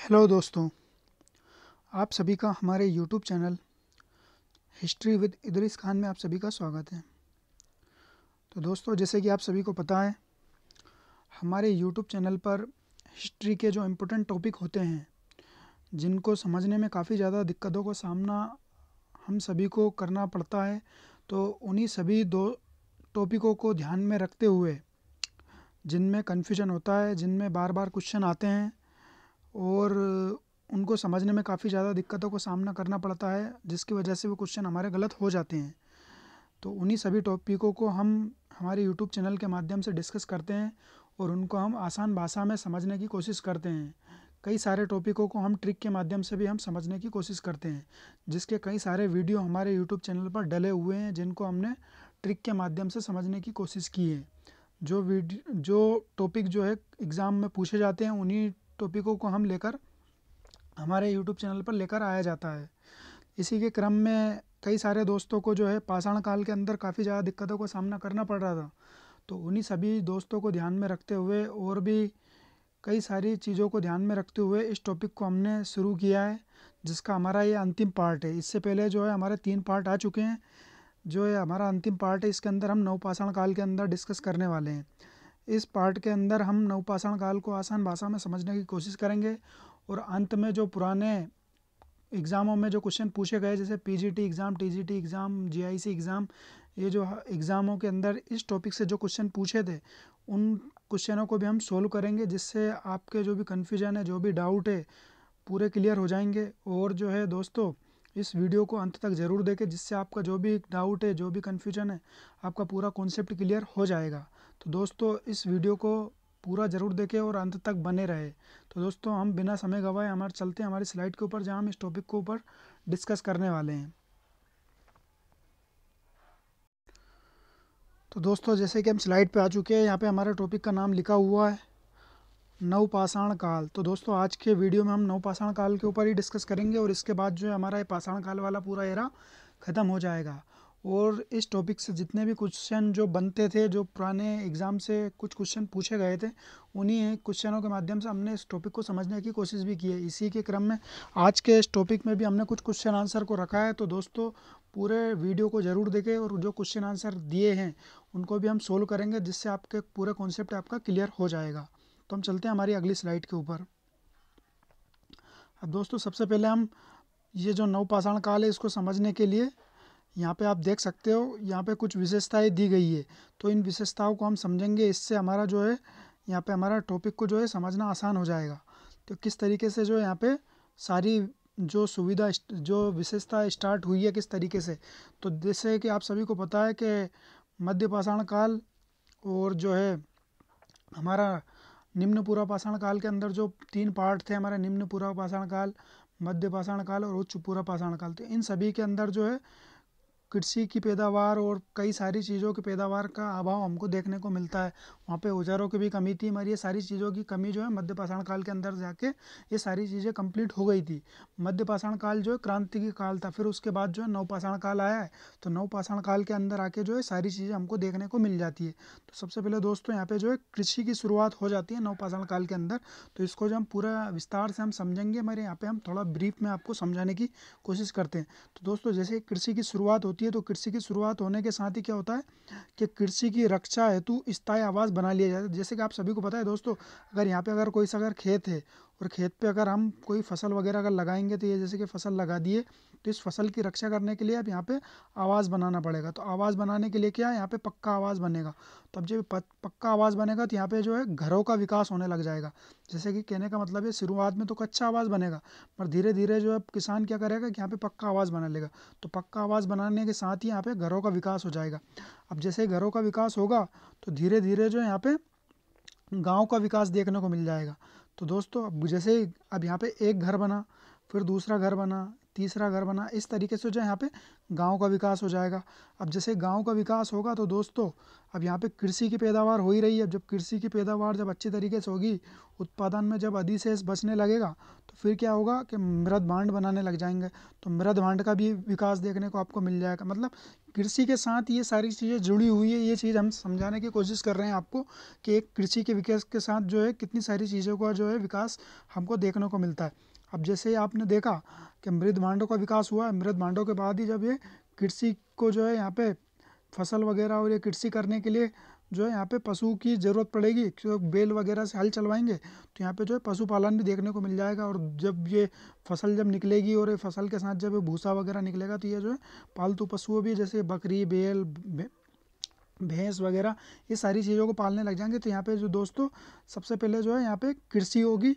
Hello दोस्तों, आप सभी का हमारे YouTube channel history with Idris Khan में आप सभी का स्वागत है। तो दोस्तों, जैसे कि आप सभी को पता है, हमारे यूट्यूब चैनल पर हिस्ट्री के जो इम्पोर्टेंट टॉपिक होते हैं, जिनको समझने में काफ़ी ज़्यादा दिक्कतों का सामना हम सभी को करना पड़ता है, तो उन्हीं सभी दो टॉपिकों को ध्यान में रखते हुए, जिनमें कन्फ्यूजन होता है, जिनमें बार बार क्वेश्चन आते हैं और उनको समझने में काफ़ी ज़्यादा दिक्कतों का सामना करना पड़ता है, जिसकी वजह से वो क्वेश्चन हमारे गलत हो जाते हैं। तो उन्हीं सभी टॉपिकों को हम हमारे यूट्यूब चैनल के माध्यम से डिस्कस करते हैं और उनको हम आसान भाषा में समझने की कोशिश करते हैं। कई सारे टॉपिकों को हम ट्रिक के माध्यम से भी हम समझने की कोशिश करते हैं, जिसके कई सारे वीडियो हमारे यूट्यूब चैनल पर डले हुए हैं, जिनको हमने ट्रिक के माध्यम से समझने की कोशिश की है। जो टॉपिक जो है एग्ज़ाम में पूछे जाते हैं, उन्हीं टॉपिकों को हम लेकर हमारे यूट्यूब चैनल पर लेकर आया जाता है। इसी के क्रम में कई सारे दोस्तों को जो है पाषाण काल के अंदर काफ़ी ज़्यादा दिक्कतों का सामना करना पड़ रहा था। तो उन्हीं सभी दोस्तों को ध्यान में रखते हुए और भी कई सारी चीज़ों को ध्यान में रखते हुए इस टॉपिक को हमने शुरू किया है, जिसका हमारा ये अंतिम पार्ट है। इससे पहले जो है हमारे 3 पार्ट आ चुके हैं। जो है हमारा अंतिम पार्ट है, इसके अंदर हम नवपाषाण काल के अंदर डिस्कस करने वाले हैं। इस पार्ट के अंदर हम नवपाषाण काल को आसान भाषा में समझने की कोशिश करेंगे और अंत में जो पुराने एग्ज़ामों में जो क्वेश्चन पूछे गए, जैसे PGT exam, TGT exam, GIC exam, ये जो एग्ज़ामों के अंदर इस टॉपिक से जो क्वेश्चन पूछे थे, उन क्वेश्चनों को भी हम सोल्व करेंगे, जिससे आपके जो भी कन्फ्यूजन है, जो भी डाउट है, पूरे क्लियर हो जाएंगे। और जो है दोस्तों, इस वीडियो को अंत तक ज़रूर देखें, जिससे आपका जो भी डाउट है, जो भी कन्फ्यूजन है, आपका पूरा कॉन्सेप्ट क्लियर हो जाएगा। तो दोस्तों, इस वीडियो को पूरा ज़रूर देखें और अंत तक बने रहे। तो दोस्तों, हम बिना समय गवाए चलते हैं हमारी स्लाइड के ऊपर, जहाँ हम इस टॉपिक के ऊपर डिस्कस करने वाले हैं। तो दोस्तों, जैसे कि हम स्लाइड पे आ चुके हैं, यहाँ पे हमारे टॉपिक का नाम लिखा हुआ है नवपाषाण काल। तो दोस्तों, आज के वीडियो में हम नवपाषाण काल के ऊपर ही डिस्कस करेंगे और इसके बाद जो है हमारा ये पाषाण काल वाला पूरा एरा ख़त्म हो जाएगा। और इस टॉपिक से जितने भी क्वेश्चन जो बनते थे, जो पुराने एग्ज़ाम से कुछ क्वेश्चन पूछे गए थे, उन्हीं क्वेश्चनों के माध्यम से हमने इस टॉपिक को समझने की कोशिश भी की है। इसी के क्रम में आज के इस टॉपिक में भी हमने कुछ क्वेश्चन आंसर को रखा है। तो दोस्तों, पूरे वीडियो को ज़रूर देखें और जो क्वेश्चन आंसर दिए हैं उनको भी हम सोल्व करेंगे, जिससे आपके पूरे कॉन्सेप्ट आपका क्लियर हो जाएगा। तो हम चलते हैं हमारी अगली स्लाइड के ऊपर। अब दोस्तों, सबसे पहले हम ये जो नवपाषाण काल है, इसको समझने के लिए यहाँ पे आप देख सकते हो, यहाँ पे कुछ विशेषताएं दी गई है। तो इन विशेषताओं को हम समझेंगे, इससे हमारा जो है यहाँ पे हमारा टॉपिक को जो है समझना आसान हो जाएगा। तो किस तरीके से जो है यहाँ पे सारी जो सुविधा, जो विशेषता स्टार्ट हुई है, किस तरीके से। तो जैसे कि आप सभी को पता है कि मध्य पाषाण काल और जो है हमारा निम्न पूर्व पाषाण काल के अंदर जो 3 पार्ट थे हमारे, निम्न पूर्व पाषाण काल, मध्य पाषाण काल और उच्च पूर्व पाषाण काल। तो इन सभी के अंदर जो है कृषि की पैदावार और कई सारी चीज़ों की पैदावार का अभाव हमको देखने को मिलता है। वहाँ पे औजारों की भी कमी थी, मगर ये सारी चीज़ों की कमी जो है मध्य पाषाण काल के अंदर जाके ये सारी चीज़ें कंप्लीट हो गई थी। मध्य पाषाण काल जो है क्रांति की काल था। फिर उसके बाद जो है नवपाषाण काल आया है। तो नवपाषाण काल के अंदर आके जो है सारी चीज़ें हमको देखने को मिल जाती है। तो सबसे पहले दोस्तों, यहाँ पे जो है कृषि की शुरुआत हो जाती है नवपाषाण काल के अंदर। तो इसको जो हम पूरा विस्तार से हम समझेंगे, मगर यहाँ पे हम थोड़ा ब्रीफ में आपको समझाने की कोशिश करते हैं। तो दोस्तों, जैसे कृषि की शुरुआत होती है, तो कृषि की शुरुआत होने के साथ ही क्या होता है कि कृषि की रक्षा हेतु स्थायी आवास बना लिया जाता है। जैसे कि आप सभी को पता है दोस्तों, अगर यहाँ पे अगर कोई सा अगर खेत है और खेत पे अगर हम कोई फसल वगैरह अगर लगाएंगे, तो ये जैसे कि फसल लगा दिए, तो इस फसल की रक्षा करने के लिए अब यहाँ पे आवास बनाना पड़ेगा। तो आवास बनाने के लिए क्या है, यहाँ पे पक्का आवास बनेगा। तो अब जब पक्का आवास बनेगा, तो यहाँ पे जो है घरों का विकास होने लग जाएगा। जैसे कि कहने का मतलब है, शुरुआत में तो कच्चा आवास बनेगा, पर धीरे धीरे जो है किसान क्या करेगा कि यहाँ पे पक्का आवास बना लेगा। तो पक्का आवास बनाने के साथ ही यहाँ पे घरों का विकास हो जाएगा। अब जैसे घरों का विकास होगा, तो धीरे धीरे जो है यहाँ पे गांव का विकास देखने को मिल जाएगा। तो दोस्तों, अब जैसे अब यहाँ पे एक घर बना, फिर दूसरा घर बना, तीसरा घर बना। इस तरीके से जो है यहाँ पे गांव का विकास हो जाएगा। अब जैसे गांव का विकास होगा तो दोस्तों अब यहाँ पे कृषि की पैदावार हो ही रही है। जब कृषि की पैदावार जब अच्छी तरीके से होगी, उत्पादन में जब अधिशेष बचने लगेगा, तो फिर क्या होगा कि मृद भांड बनाने लग जाएंगे। तो मृद भांड का भी विकास देखने को आपको मिल जाएगा। मतलब कृषि के साथ ये सारी चीज़ें जुड़ी हुई है। ये चीज़ हम समझाने की कोशिश कर रहे हैं आपको कि एक कृषि के विकास के साथ जो है कितनी सारी चीज़ों का जो है विकास हमको देखने को मिलता है। अब जैसे आपने देखा कि मृद भांडों का विकास हुआ है, मृद भांडों के बाद ही जब ये कृषि को जो है यहाँ पे फसल वगैरह और ये कृषि करने के लिए जो है यहाँ पे पशु की ज़रूरत पड़ेगी, क्योंकि बैल वगैरह से हल चलवाएंगे तो यहाँ पे जो है पशुपालन भी देखने को मिल जाएगा। और जब ये फसल जब निकलेगी और ये फसल के साथ जब ये भूसा वगैरह निकलेगा तो ये जो है पालतू पशुओं भी, जैसे बकरी, बैल, भैंस वगैरह, ये सारी चीज़ों को पालने लग जाएंगे। तो यहाँ पे जो दोस्तों सबसे पहले जो है यहाँ पे कृषि होगी,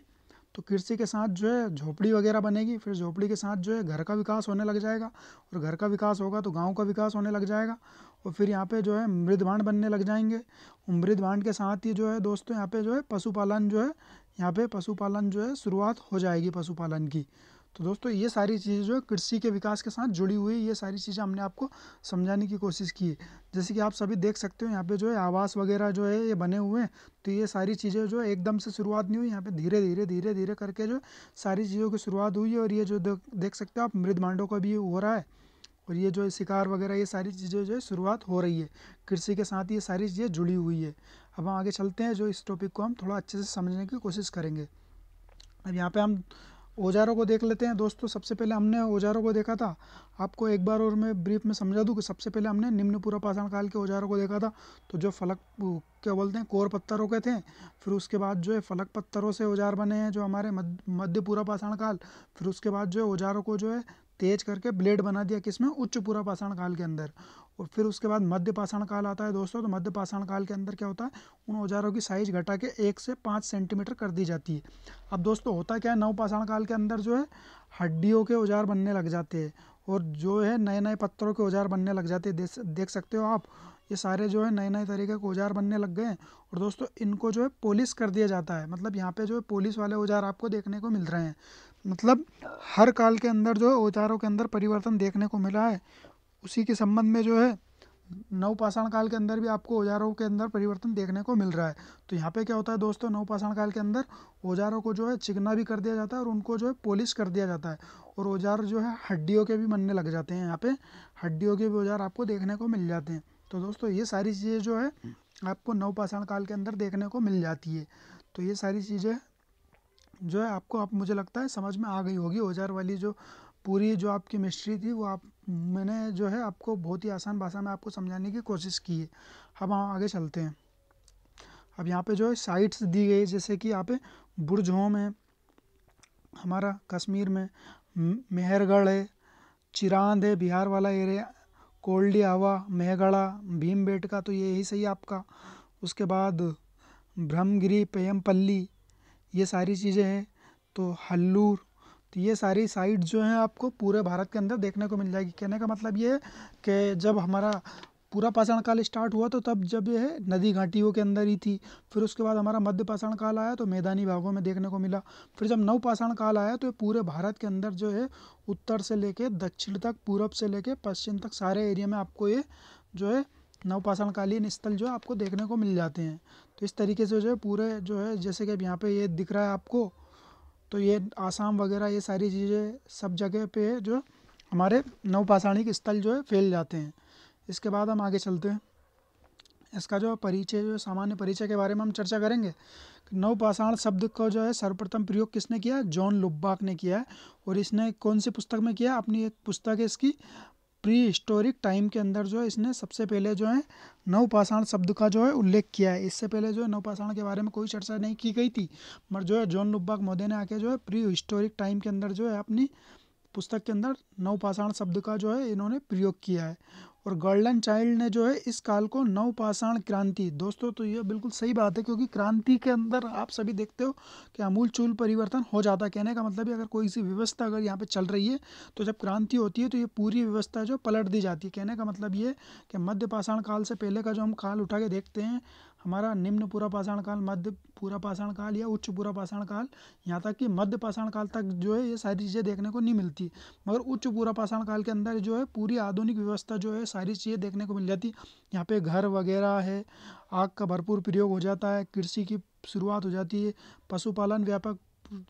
तो कृषि के साथ जो है झोपड़ी वगैरह बनेगी। फिर झोपड़ी के साथ जो है घर का विकास होने लग जाएगा, और घर का विकास होगा तो गांव का विकास होने लग जाएगा। और फिर यहाँ पे जो है मृद भांड बनने लग जाएंगे। मृद भांड के साथ ही जो है दोस्तों यहाँ पे जो है पशुपालन जो है, यहाँ पे पशुपालन जो है शुरुआत हो जाएगी पशुपालन की। तो दोस्तों ये सारी चीज़ें जो है कृषि के विकास के साथ जुड़ी हुई, ये सारी चीज़ें हमने आपको समझाने की कोशिश की है। जैसे कि आप सभी देख सकते हो यहाँ पे जो है आवास वगैरह जो है ये बने हुए हैं। तो ये सारी चीज़ें जो है एकदम से शुरुआत नहीं हुई, यहाँ पे धीरे धीरे धीरे धीरे करके जो सारी चीज़ों की शुरुआत हुई है। और ये जो देख सकते हो आप मृद भांडों का भी हो रहा है, और ये जो शिकार वगैरह ये सारी चीज़ें जो है शुरुआत हो रही है। कृषि के साथ ये सारी चीज़ें जुड़ी हुई है। अब हम आगे चलते हैं, जो इस टॉपिक को हम थोड़ा अच्छे से समझने की कोशिश करेंगे। अब यहाँ पे हम औजारों को देख लेते हैं दोस्तों। सबसे पहले हमने औजारों को देखा था, आपको एक बार और मैं ब्रीफ में समझा दूं कि सबसे पहले हमने निम्न पूर्व पाषाण काल के औजारों को देखा था, तो जो फलक क्या बोलते हैं कोर पत्थरों के थे। फिर उसके बाद जो है फलक पत्थरों से औजार बने हैं जो हमारे मध्य पूर्व पाषाण काल। फिर उसके बाद जो है औजारों को जो है तेज करके ब्लेड बना दिया किसमें, उच्च पूर्व पाषाण काल के अंदर। और फिर उसके बाद मध्य पाषाण काल आता है दोस्तों। तो मध्य पाषाण काल के अंदर क्या होता है, उन औजारों की साइज घटा के 1 से 5 सेंटीमीटर कर दी जाती है। अब दोस्तों होता क्या है, नवपाषाण काल के अंदर जो है हड्डियों के औजार बनने लग जाते हैं, और जो है नए नए पत्थरों के औजार बनने लग जाते हैं। देख सकते हो आप, ये सारे जो है नए नए तरीके के औजार बनने लग गए हैं। और दोस्तों इनको जो है पॉलिश कर दिया जाता है, मतलब यहाँ पे जो है पॉलिश वाले औजार आपको देखने को मिल रहे हैं। मतलब हर काल के अंदर जो है औजारों के अंदर परिवर्तन देखने को मिला है। उसी के संबंध में जो है नवपाषाण काल के अंदर भी आपको औजारों के अंदर परिवर्तन देखने को मिल रहा है। तो यहाँ पे क्या होता है दोस्तों, नवपाषाण काल के अंदर औजारों को जो है चिकना भी कर दिया जाता है और उनको जो है पॉलिश कर दिया जाता है। और औजार जो है हड्डियों के भी बनने लग जाते हैं, यहाँ पे हड्डियों के भी औजार आपको देखने को मिल जाते हैं। तो दोस्तों ये सारी चीज़ें जो है आपको नवपाषाण काल के अंदर देखने को मिल जाती है। तो ये सारी चीज़ें जो है आपको आप मुझे लगता है समझ में आ गई होगी। औजार वाली जो पूरी जो आपकी मिस्ट्री थी वो मैंने जो है आपको बहुत ही आसान भाषा में आपको समझाने की कोशिश की है। अब हम आगे चलते हैं। अब यहाँ पे जो है साइट्स दी गई, जैसे कि यहाँ पे बुर्ज होम है हमारा कश्मीर में, मेहरगढ़ है, चिरांद है बिहार वाला एरिया, कोल्डी हवा, मेहगढ़ा, भीमबेटका, तो ये यही सही आपका। उसके बाद ब्रह्मगिरी, पेयमपल्ली, ये सारी चीज़ें हैं। तो हल्लूर, तो ये सारी साइट जो हैं आपको पूरे भारत के अंदर देखने को मिल जाएगी। कहने का मतलब ये है कि जब हमारा पूरा पाषाण काल स्टार्ट हुआ तो तब जब ये है नदी घाटियों के अंदर ही थी। फिर उसके बाद हमारा मध्य पाषाण काल आया तो मैदानी भागों में देखने को मिला। फिर जब नव पाषाण काल आया तो ये पूरे भारत के अंदर जो है उत्तर से लेके दक्षिण तक, पूरब से लेके पश्चिम तक सारे एरिया में आपको ये जो है नवपाषाण कालीन स्थल जो है आपको देखने को मिल जाते हैं। तो इस तरीके से जो है पूरे जो है जैसे कि अब यहाँ पे ये दिख रहा है आपको, तो ये आसाम वगैरह ये सारी चीज़ें सब जगह पे जो हमारे नवपाषाणिक स्थल जो है फैल जाते हैं। इसके बाद हम आगे चलते हैं, इसका जो परिचय जो सामान्य परिचय के बारे में हम चर्चा करेंगे। नवपाषाण शब्द को जो है सर्वप्रथम प्रयोग किसने किया है, जॉन लुब्बाक ने किया है। और इसने कौन सी पुस्तक में किया, अपनी एक पुस्तक है इसकी प्री हिस्टोरिक टाइम के अंदर जो है इसने सबसे पहले जो है नवपाषाण शब्द का जो है उल्लेख किया है। इससे पहले जो है नवपाषाण के बारे में कोई चर्चा नहीं की गई थी, मगर जो है जॉन लुब्बाक महोदय ने आके जो है प्री हिस्टोरिक टाइम के अंदर जो है अपनी पुस्तक के अंदर नवपाषाण शब्द का जो है इन्होंने प्रयोग किया है। और गोल्डन चाइल्ड ने जो है इस काल को नवपाषाण क्रांति, दोस्तों तो ये बिल्कुल सही बात है, क्योंकि क्रांति के अंदर आप सभी देखते हो कि आमूलचूल परिवर्तन हो जाता है। कहने का मतलब है अगर कोई सी व्यवस्था अगर यहाँ पे चल रही है तो जब क्रांति होती है तो ये पूरी व्यवस्था जो पलट दी जाती है। कहने का मतलब ये कि मध्य पाषाण काल से पहले का जो हम काल उठा के देखते हैं, हमारा निम्न पूरा पाषाण काल, मध्य पूरा पाषाण काल या उच्च पूरा पाषाण काल, यहाँ तक कि मध्य पाषाण काल तक जो है ये सारी चीज़ें देखने को नहीं मिलती। मगर उच्च पूरा पाषाण काल के अंदर जो है पूरी आधुनिक व्यवस्था जो है सारी चीज़ें देखने को मिल जाती। यहाँ पे घर वगैरह है, आग का भरपूर प्रयोग हो जाता है, कृषि की शुरुआत हो जाती है, पशुपालन व्यापक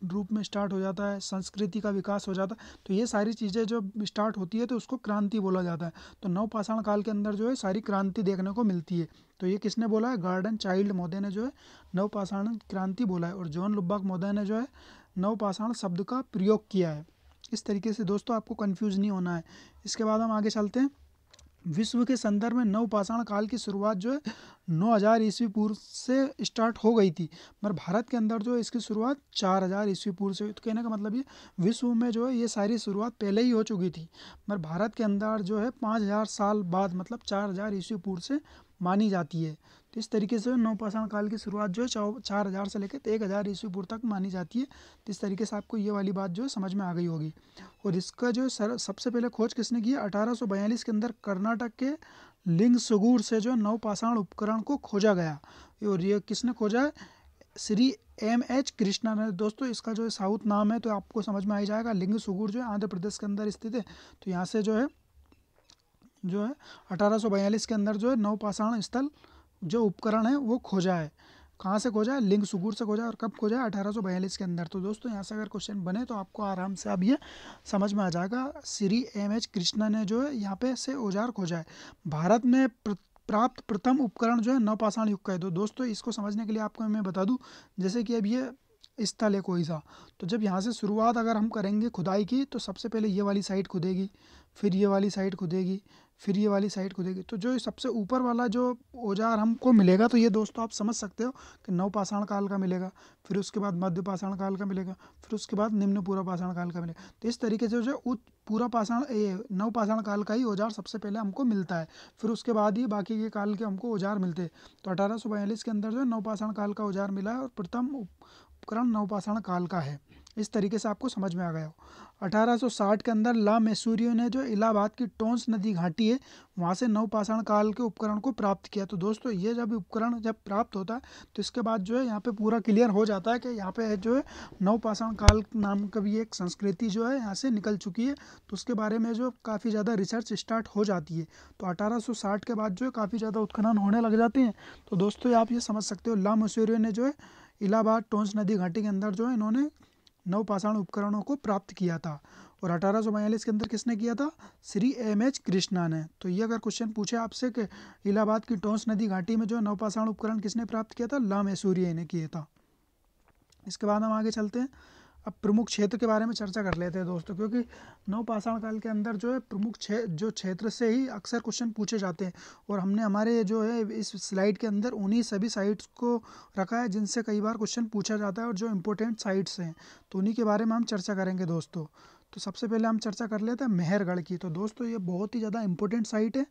रूप में स्टार्ट हो जाता है, संस्कृति का विकास हो जाता है। तो ये सारी चीज़ें जब स्टार्ट होती है तो उसको क्रांति बोला जाता है। तो नवपाषाण काल के अंदर जो है सारी क्रांति देखने को मिलती है। तो ये किसने बोला है? गार्डन चाइल्ड महोदय ने जो है नवपाषाण क्रांति बोला है, और जॉन लुबाक महोदय ने जो है नवपाषाण शब्द का प्रयोग किया है। इस तरीके से दोस्तों आपको कन्फ्यूज़ नहीं होना है। इसके बाद हम आगे चलते हैं। विश्व के संदर्भ में नवपाषाण काल की शुरुआत जो है 9000 ईस्वी पूर्व से स्टार्ट हो गई थी, मगर भारत के अंदर जो है इसकी शुरुआत 4000 ईस्वी पूर्व से हुई। तो कहने का मतलब ये विश्व में जो है ये सारी शुरुआत पहले ही हो चुकी थी, मगर भारत के अंदर जो है 5000 साल बाद मतलब 4000 ईस्वी पूर्व से मानी जाती है। तो इस तरीके से नवपाषाण काल की शुरुआत जो है 4000 से लेकर 1000 ईस्वी पूर्व तक मानी जाती है। तो इस तरीके से आपको ये वाली बात जो है समझ में आ गई होगी। और इसका जो सबसे पहले खोज किसने की है? 1842 के अंदर कर्नाटक के लिंगसुगूर से जो नवपाषाण उपकरण को खोजा गया। और ये किसने खोजा है? श्री M.H. कृष्णा ने। दोस्तों इसका जो साउथ नाम है तो आपको समझ में आ ही जाएगा। लिंगसुगूर जो है आंध्र प्रदेश के अंदर स्थित है। तो यहाँ से जो है 1842 के अंदर जो है नवपाषाण स्थल जो उपकरण है वो खोजा है। कहाँ से खोजा है? लिंगसुगूर से खोजा है। और कब खोजा है? 1842 के अंदर। तो दोस्तों यहाँ से अगर क्वेश्चन बने तो आपको आराम से अब ये समझ में आ जाएगा। श्री M.H. कृष्णा ने जो है यहाँ पे से औजार खोजा है। भारत में प्राप्त प्रथम उपकरण जो है नवपाषाण युग का है। तो दोस्तों इसको समझने के लिए आपको मैं बता दूं, जैसे कि अब ये स्थल है कोई सा, तो जब यहाँ से शुरुआत अगर हम करेंगे खुदाई की तो सबसे पहले ये वाली साइड खुदेगी, फिर ये वाली साइड खुदेगी, फिर ये वाली साइड खुदेगी। तो जो सबसे ऊपर वाला जो औजार हमको मिलेगा तो ये दोस्तों आप समझ सकते हो कि नवपाषाण काल का मिलेगा, फिर उसके बाद मध्य पाषाण काल का मिलेगा, फिर उसके बाद निम्न पूरा पाषाण काल का मिलेगा। तो इस तरीके से जो पूरा पाषाण नवपाषाण काल का ही औजार सबसे पहले हमको मिलता है, फिर उसके बाद ही बाकी के काल के हमको औजार मिलते हैं। तो 1842 के अंदर जो नवपाषाण काल का औजार मिला है और प्रथम उपकरण नवपाषाण काल का है। इस तरीके से आपको समझ में आ गया हो। 1860 के अंदर ला मैसूरियो ने जो इलाहाबाद की टोंस नदी घाटी है वहाँ से नवपाषाण काल के उपकरण को प्राप्त किया। तो दोस्तों ये जब उपकरण जब प्राप्त होता है तो इसके बाद जो है यहाँ पे पूरा क्लियर हो जाता है कि यहाँ पे जो है नवपाषाण काल नाम का भी एक संस्कृति जो है यहाँ से निकल चुकी है। तो उसके बारे में जो काफ़ी ज़्यादा रिसर्च स्टार्ट हो जाती है। तो 1860 के बाद जो है काफ़ी ज़्यादा उत्खनन होने लग जाते हैं। तो दोस्तों आप ये समझ सकते हो ला मैसूरियो ने जो है इलाहाबाद टोंस नदी घाटी के अंदर जो है इन्होंने नवपाषाण उपकरणों को प्राप्त किया था। और 1842 के अंदर किसने किया था? श्री M.H. कृष्णा ने। तो ये अगर क्वेश्चन पूछे आपसे कि इलाहाबाद की टोंस नदी घाटी में जो नवपाषाण उपकरण किसने प्राप्त किया था? ला मैसूरियो ने किया था। इसके बाद हम आगे चलते हैं। अब प्रमुख क्षेत्र के बारे में चर्चा कर लेते हैं दोस्तों, क्योंकि नवपाषाण काल के अंदर जो है प्रमुख जो क्षेत्र से ही अक्सर क्वेश्चन पूछे जाते हैं। और हमने हमारे जो है इस स्लाइड के अंदर उन्हीं सभी साइट्स को रखा है जिनसे कई बार क्वेश्चन पूछा जाता है और जो इम्पोर्टेंट साइट्स हैं तो उन्हीं के बारे में हम चर्चा करेंगे दोस्तों। तो सबसे पहले हम चर्चा कर लेते हैं मेहरगढ़ की। तो दोस्तों ये बहुत ही ज़्यादा इंपॉर्टेंट साइट है,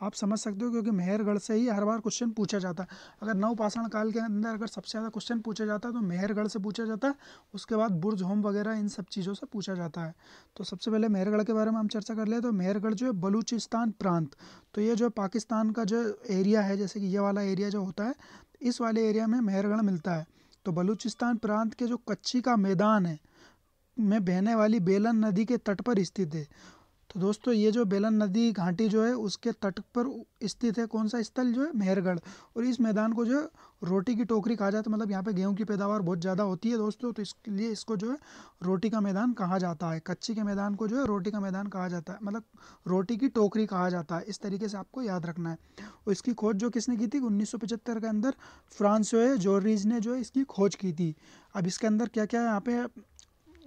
आप समझ सकते हो, क्योंकि मेहरगढ़ से ही हर बार क्वेश्चन पूछा जाता है। अगर नवपाषाण काल के अंदर अगर सबसे ज़्यादा क्वेश्चन पूछा जाता है तो मेहरगढ़ से पूछा जाता है, उसके बाद बुर्ज होम वगैरह इन सब चीज़ों से पूछा जाता है। तो सबसे पहले मेहरगढ़ के बारे में हम चर्चा कर ले। तो मेहरगढ़ जो है बलूचिस्तान प्रांत, तो ये जो पाकिस्तान का जो एरिया है, जैसे कि ये वाला एरिया जो होता है इस वाले एरिया में मेहरगढ़ मिलता है। तो बलूचिस्तान प्रांत के जो कच्ची का मैदान है में बहने वाली बेलन नदी के तट पर स्थित है। तो दोस्तों ये जो बेलन नदी घाटी जो है उसके तट पर स्थित है कौन सा स्थल? जो है मेहरगढ़। और इस मैदान को जो है रोटी की टोकरी कहा जाता है, मतलब यहाँ पे गेहूं की पैदावार बहुत ज़्यादा होती है दोस्तों, तो इसलिए इसको जो है रोटी का मैदान कहा जाता है। कच्ची के मैदान को जो है रोटी का मैदान कहा जाता है, मतलब रोटी की टोकरी कहा जाता है। इस तरीके से आपको याद रखना है। और इसकी खोज जो किसने की थी? 1975 के अंदर फ्रांसोए जोरीज ने जो है इसकी खोज की थी। अब इसके अंदर क्या क्या यहाँ पे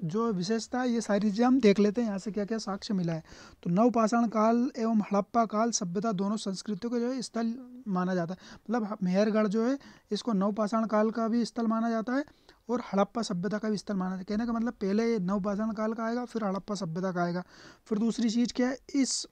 जो विशेषता है ये सारी चीज़ें हम देख लेते हैं, यहाँ से क्या क्या साक्ष्य मिला है। तो नवपाषाण काल एवं हड़प्पा काल सभ्यता दोनों संस्कृतियों का जो है स्थल माना जाता है। मतलब मेहरगढ़ जो है इसको नवपाषाण काल का भी स्थल माना जाता है और हड़प्पा सभ्यता का भी स्थल माना जाता है। कहने का मतलब पहले नवपाषाण काल का आएगा फिर हड़प्पा सभ्यता का आएगा। फिर दूसरी चीज़ क्या है? इस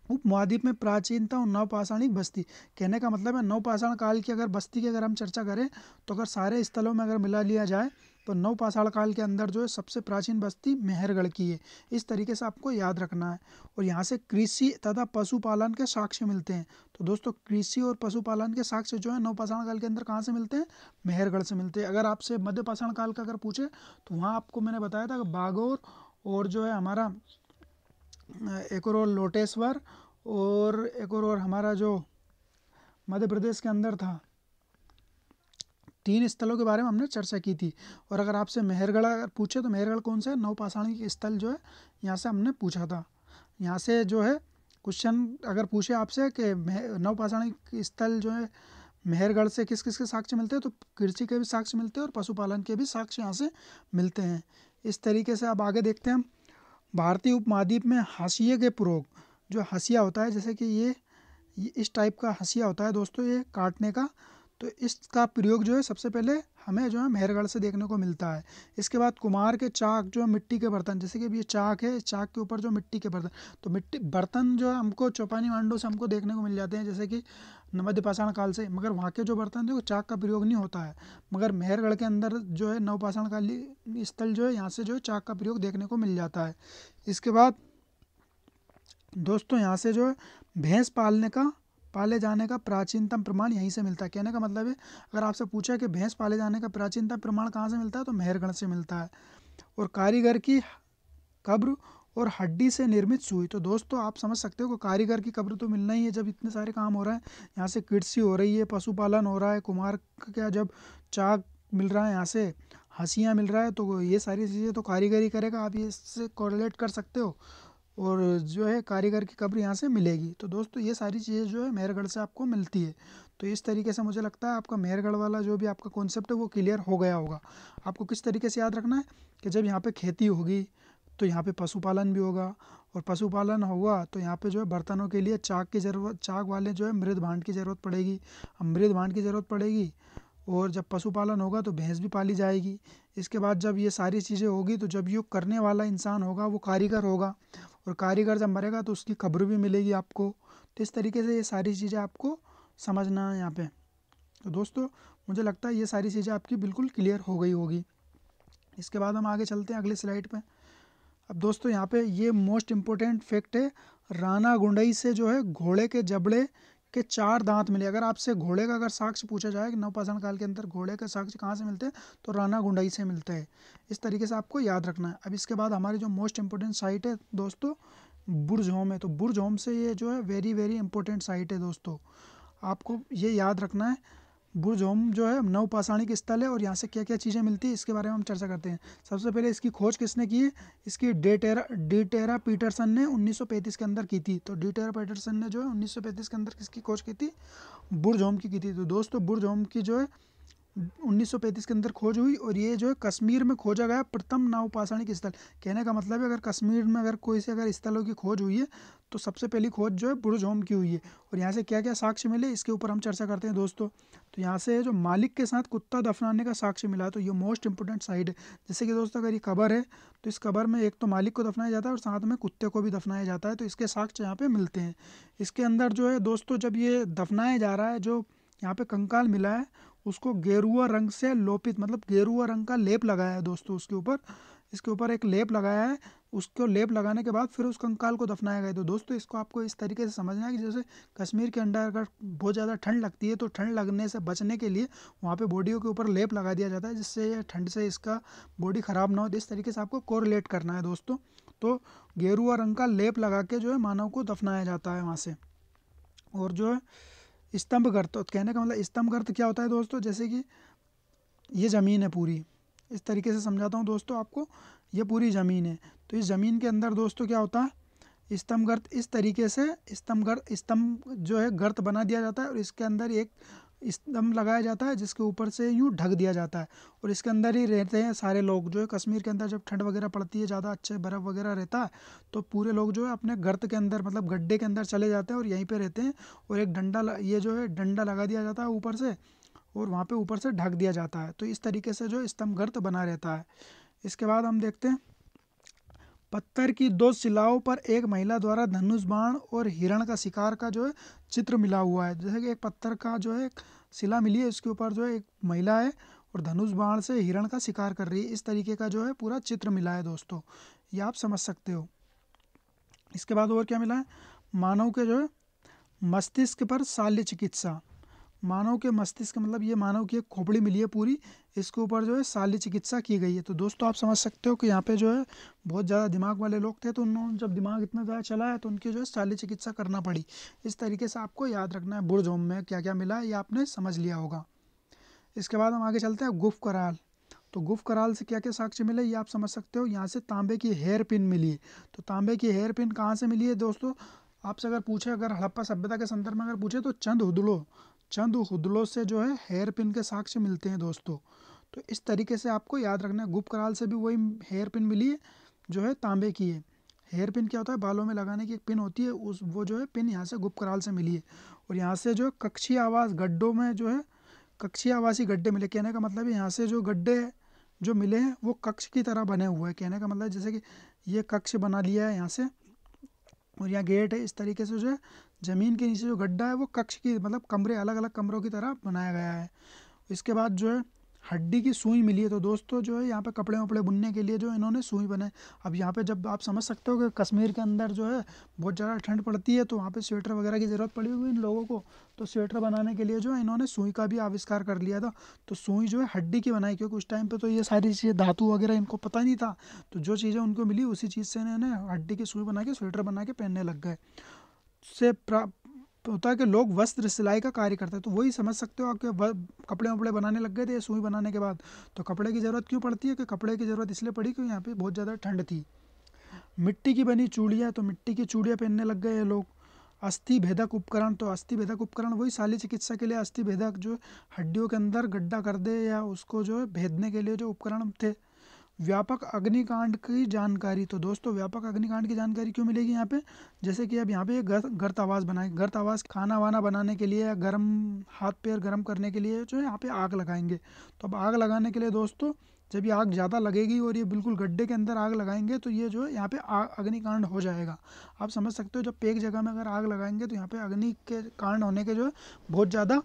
उपमहाद्वीप में प्राचीनता और नवपाषाणिक बस्ती। कहने का मतलब है नवपाषाण काल की अगर बस्ती की अगर हम चर्चा करें तो अगर सारे स्थलों में अगर मिला लिया जाए तो नवपाषाण काल के अंदर जो है सबसे प्राचीन बस्ती मेहरगढ़ की है। इस तरीके से आपको याद रखना है। और यहाँ से कृषि तथा पशुपालन के साक्ष्य मिलते हैं। तो दोस्तों कृषि और पशुपालन के साक्ष्य जो है नवपाषाण काल के अंदर कहाँ से मिलते हैं? मेहरगढ़ से मिलते हैं। अगर आपसे मध्यपाषाण काल का अगर पूछे तो वहाँ आपको मैंने बताया था कि बागोर और जो है हमारा एक और लोटेश्वर और एक और हमारा जो मध्य प्रदेश के अंदर था, 3 स्थलों के बारे में हमने चर्चा की थी। और अगर आपसे मेहरगढ़ अगर पूछे तो मेहरगढ़ कौन सा है? नवपाषाणी स्थल जो है यहाँ से हमने पूछा था। यहाँ से जो है क्वेश्चन अगर पूछे आपसे कि नवपाषाणी स्थल जो है मेहरगढ़ से किस किस के साक्ष्य मिलते हैं, तो कृषि के भी साक्ष्य मिलते हैं और पशुपालन के भी साक्ष्य यहाँ से मिलते हैं। इस तरीके से अब आगे देखते हैं हम। भारतीय उपमहाद्वीप में हाशिए के प्रयोग, जो हसिया होता है, जैसे कि ये इस टाइप का हसिया होता है दोस्तों, ये काटने का, तो इसका प्रयोग जो है सबसे पहले हमें जो है मेहरगढ़ से देखने को मिलता है। इसके बाद कुम्हार के चाक, जो मिट्टी के बर्तन, जैसे कि अब ये चाक है, चाक के ऊपर जो मिट्टी के बर्तन, तो मिट्टी बर्तन जो है हमको चौपानी मांडू से हमको देखने को मिल जाते हैं, जैसे कि मध्यपाषाण काल से। मगर वहाँ के जो बर्तन थे वो चाक का प्रयोग नहीं होता है। मगर मेहरगढ़ के अंदर जो है नवपाषाण कालीन स्थल जो है यहाँ से जो है चाक का प्रयोग देखने को मिल जाता है। इसके बाद दोस्तों यहाँ से जो है भैंस पाले जाने का प्राचीनतम प्रमाण यहीं से मिलता है। कहने का मतलब है अगर आपसे पूछा कि भैंस पाले जाने का प्राचीनतम प्रमाण कहाँ से मिलता है, तो मेहरगढ़ से मिलता है। और कारीगर की कब्र और हड्डी से निर्मित सुई, तो दोस्तों आप समझ सकते हो कि कारीगर की कब्र तो मिलना ही है जब इतने सारे काम हो रहे हैं। यहाँ से कृषि हो रही है, पशुपालन हो रहा है, कुम्हार का जब चाक मिल रहा है, यहाँ से हंसियाँ मिल रहा है, तो ये सारी चीज़ें तो कारीगर ही करेगा। आप इससे कोरिलेट कर सकते हो। और जो है कारीगर की कब्र यहाँ से मिलेगी। तो दोस्तों ये सारी चीज़ें जो है मेहरगढ़ से आपको मिलती है। तो इस तरीके से मुझे लगता है आपका मेहरगढ़ वाला जो भी आपका कॉन्सेप्ट है वो क्लियर हो गया होगा। आपको किस तरीके से याद रखना है कि जब यहाँ पे खेती होगी तो यहाँ पे पशुपालन भी होगा, और पशुपालन होगा तो यहाँ पे जो है बर्तनों के लिए चाक की ज़रूरत, चाक वाले जो है मृद भांड की ज़रूरत पड़ेगी। अब मृद भांड की ज़रूरत पड़ेगी, और जब पशुपालन होगा तो भैंस भी पाली जाएगी। इसके बाद जब ये सारी चीज़ें होगी तो जब ये करने वाला इंसान होगा वो कारीगर होगा, और कारीगर जब मरेगा तो उसकी कब्र भी मिलेगी आपको। तो इस तरीके से ये सारी चीज़ें आपको समझना है यहाँ पे। तो दोस्तों मुझे लगता है ये सारी चीज़ें आपकी बिल्कुल क्लियर हो गई होगी। इसके बाद हम आगे चलते हैं अगले स्लाइड पे। अब दोस्तों यहाँ पे ये मोस्ट इम्पोर्टेंट फैक्ट है, राणा गुंडई से जो है घोड़े के जबड़े के 4 दांत मिले। अगर आपसे घोड़े का अगर साक्ष्य पूछा जाए कि नवपाषाण काल के अंदर घोड़े के साक्ष्य कहाँ से मिलते हैं, तो राणा गुंडई से मिलते हैं। इस तरीके से आपको याद रखना है। अब इसके बाद हमारी जो मोस्ट इम्पोर्टेंट साइट है दोस्तों, बुर्ज होम है। तो बुर्ज होम से ये जो है वेरी वेरी इंपॉर्टेंट साइट है दोस्तों, आपको ये याद रखना है। बुर्ज होम जो है नवपाषाणिक स्थल है, और यहाँ से क्या क्या चीज़ें मिलती है इसके बारे में हम चर्चा करते हैं। सबसे पहले इसकी खोज किसने की है? इसकी डी टेरा पीटरसन ने 1935 के अंदर की थी। तो डी टेरा पीटरसन ने जो है 1935 के अंदर किसकी खोज की थी? बुर्ज होम की थी। तो दोस्तों बुर्ज होम की जो है 1935 के अंदर खोज हुई, और ये जो है कश्मीर में खोजा गया प्रथम नवपाषाणिक स्थल। कहने का मतलब है अगर कश्मीर में अगर कोई से अगर स्थलों की खोज हुई है तो सबसे पहली खोज जो है बुर्ज होम की हुई है। और यहाँ से क्या क्या साक्ष्य मिले इसके ऊपर हम चर्चा करते हैं दोस्तों। तो यहाँ से जो मालिक के साथ कुत्ता दफनाने का साक्ष्य मिला, तो ये मोस्ट इंपोर्टेंट साइड है। जैसे कि दोस्तों अगर ये कब्र है तो इस कब्र में एक तो मालिक को दफनाया जाता है और साथ में कुत्ते को भी दफनाया जाता है, तो इसके साक्ष्य यहाँ पे मिलते हैं। इसके अंदर जो है दोस्तों जब ये दफनाया जा रहा है, जो यहाँ पे कंकाल मिला है उसको गेरुआ रंग से लोपित, मतलब गेरुआ रंग का लेप लगाया है दोस्तों उसके ऊपर, इसके ऊपर एक लेप लगाया है। उसको लेप लगाने के बाद फिर उस कंकाल को दफनाया गया। तो दोस्तों इसको आपको इस तरीके से समझना है कि जैसे कश्मीर के अंदर अगर बहुत ज़्यादा ठंड लगती है तो ठंड लगने से बचने के लिए वहाँ पे बॉडियों के ऊपर लेप लगा दिया जाता है, जिससे ये ठंड से इसका बॉडी ख़राब ना हो। इस तरीके से आपको कोरिलेट करना है दोस्तों। तो गेरुआ रंग का लेप लगा के जो है मानव को दफनाया जाता है वहाँ से। और जो है स्तंभ गर्त, तो कहने का मतलब स्तंभ गर्त क्या होता है दोस्तों, जैसे कि ये ज़मीन है पूरी, इस तरीके से समझाता हूँ दोस्तों आपको। ये पूरी ज़मीन है, तो इस ज़मीन के अंदर दोस्तों क्या होता है, स्तंभ गर्त। इस तरीके से स्तंभ जो है गर्त बना दिया जाता है, और इसके अंदर एक स्तंभ लगाया जाता है जिसके ऊपर से यूँ ढक दिया जाता है, और इसके अंदर ही रहते हैं सारे लोग। जो है कश्मीर के अंदर जब ठंड वगैरह पड़ती है, ज़्यादा अच्छे बर्फ़ वगैरह रहता है, तो पूरे लोग जो है अपने गर्त के अंदर, मतलब गड्ढे के अंदर चले जाते हैं और यहीं पे रहते हैं। और एक ये जो है डंडा लगा दिया जाता है ऊपर से, और वहाँ पे ऊपर से ढक दिया जाता है। तो इस तरीके से जो स्तंभ गर्त बना रहता है। इसके बाद हम देखते हैं पत्थर की 2 शिलाओं पर एक महिला द्वारा धनुष बाण और हिरण का शिकार का जो है चित्र मिला हुआ है। जैसे कि एक पत्थर का जो है एक शिला मिली है, इसके ऊपर जो है एक महिला है और धनुष बाण से हिरण का शिकार कर रही है। इस तरीके का जो है पूरा चित्र मिला है दोस्तों, ये आप समझ सकते हो। इसके बाद और क्या मिला है, मानव के जो है मस्तिष्क पर शल्य चिकित्सा। मानव के मस्तिष्क मतलब ये मानव की एक खोपड़ी मिली है पूरी, इसके ऊपर जो है शल्य चिकित्सा की गई है। तो दोस्तों आप समझ सकते हो कि यहाँ पे जो है बहुत ज़्यादा दिमाग वाले लोग थे, तो उन्होंने जब दिमाग इतना ज़्यादा चला है तो उनकी जो है शल्य चिकित्सा करना पड़ी। इस तरीके से आपको याद रखना है बुर्जोम में क्या क्या मिला है, ये आपने समझ लिया होगा। इसके बाद हम आगे चलते हैं गुफ कराल। तो गुफ कराल से क्या क्या साक्ष्य मिले ये आप समझ सकते हो। यहाँ से तांबे की हेयर पिन मिली है। तो तांबे की हेयर पिन कहाँ से मिली है दोस्तों, आपसे अगर पूछे, अगर हड़प्पा सभ्यता के संदर्भ में अगर पूछे तो चंद हुदलों से जो है हेयर पिन के साक्ष्य मिलते हैं दोस्तों। तो इस तरीके से आपको याद रखना है। गुफ कराल से भी वही हेयर पिन मिली है जो है तांबे की है। हेयर पिन क्या होता है, बालों में लगाने की एक पिन होती है, उस वो जो है पिन यहाँ से गुफ कराल से मिली है। और यहाँ से जो कक्षीय आवास गड्ढों में जो है कक्षीय आवासी गड्ढे मिले। कहने का मतलब है यहाँ से जो गड्ढे जो मिले हैं वो कक्ष की तरह बने हुए हैं। कहने का मतलब जैसे कि ये कक्ष बना लिया है यहाँ से, और यहाँ गेट है। इस तरीके से जो है ज़मीन के नीचे जो गड्ढा है वो कक्ष की मतलब कमरे, अलग अलग कमरों की तरह बनाया गया है। इसके बाद जो है हड्डी की सुई मिली है। तो दोस्तों जो है यहाँ पे कपड़े वपड़े बुनने के लिए जो इन्होंने सुई बनाए। अब यहाँ पे जब आप समझ सकते हो कि कश्मीर के अंदर जो है बहुत ज़्यादा ठंड पड़ती है, तो वहाँ पे स्वेटर वगैरह की ज़रूरत पड़ी हुई इन लोगों को। तो स्वेटर बनाने के लिए जो है इन्होंने सुई का भी आविष्कार कर लिया था। तो सुई जो है हड्डी की बनाई, क्योंकि उस टाइम पर तो ये सारी चीज़ें धातु वगैरह इनको पता नहीं था। तो जो चीज़ें उनको मिली उसी चीज़ से इन्होंने हड्डी की सुई बना के स्वेटर बना के पहनने लग गए। से होता है कि लोग वस्त्र सिलाई का कार्य करते हैं। तो वही समझ सकते हो आपके कपड़े वपड़े बनाने लग गए थे सुई बनाने के बाद। तो कपड़े की ज़रूरत क्यों पड़ती है, कि कपड़े की ज़रूरत इसलिए पड़ी क्योंकि यहाँ पे बहुत ज़्यादा ठंड थी। मिट्टी की बनी चूड़ियाँ, तो मिट्टी की चूड़ियाँ पहनने लग गए ये लोग। अस्थि भेदक उपकरण, तो अस्थि भेदक उपकरण वही शल्य चिकित्सा के लिए अस्थि भेदक जो हड्डियों के अंदर गड्ढा कर दे या उसको जो है भेदने के लिए जो उपकरण थे। व्यापक अग्निकांड की जानकारी, तो दोस्तों व्यापक अग्निकांड की जानकारी क्यों मिलेगी यहाँ पे, जैसे कि अब यहाँ पे गर्त आवास बनाए, गर्त आवास खाना वाना बनाने के लिए या गर्म हाथ पैर गर्म करने के लिए जो है यहाँ पे आग लगाएंगे। तो अब आग लगाने के लिए दोस्तों जब ये आग ज़्यादा लगेगी और ये बिल्कुल गड्ढे के अंदर आग लगाएंगे तो ये जो है यहाँ पे अग्निकांड हो जाएगा। आप समझ सकते हो जब एक जगह में अगर आग लगाएंगे तो यहाँ पे अग्नि के कांड होने के जो है बहुत ज़्यादा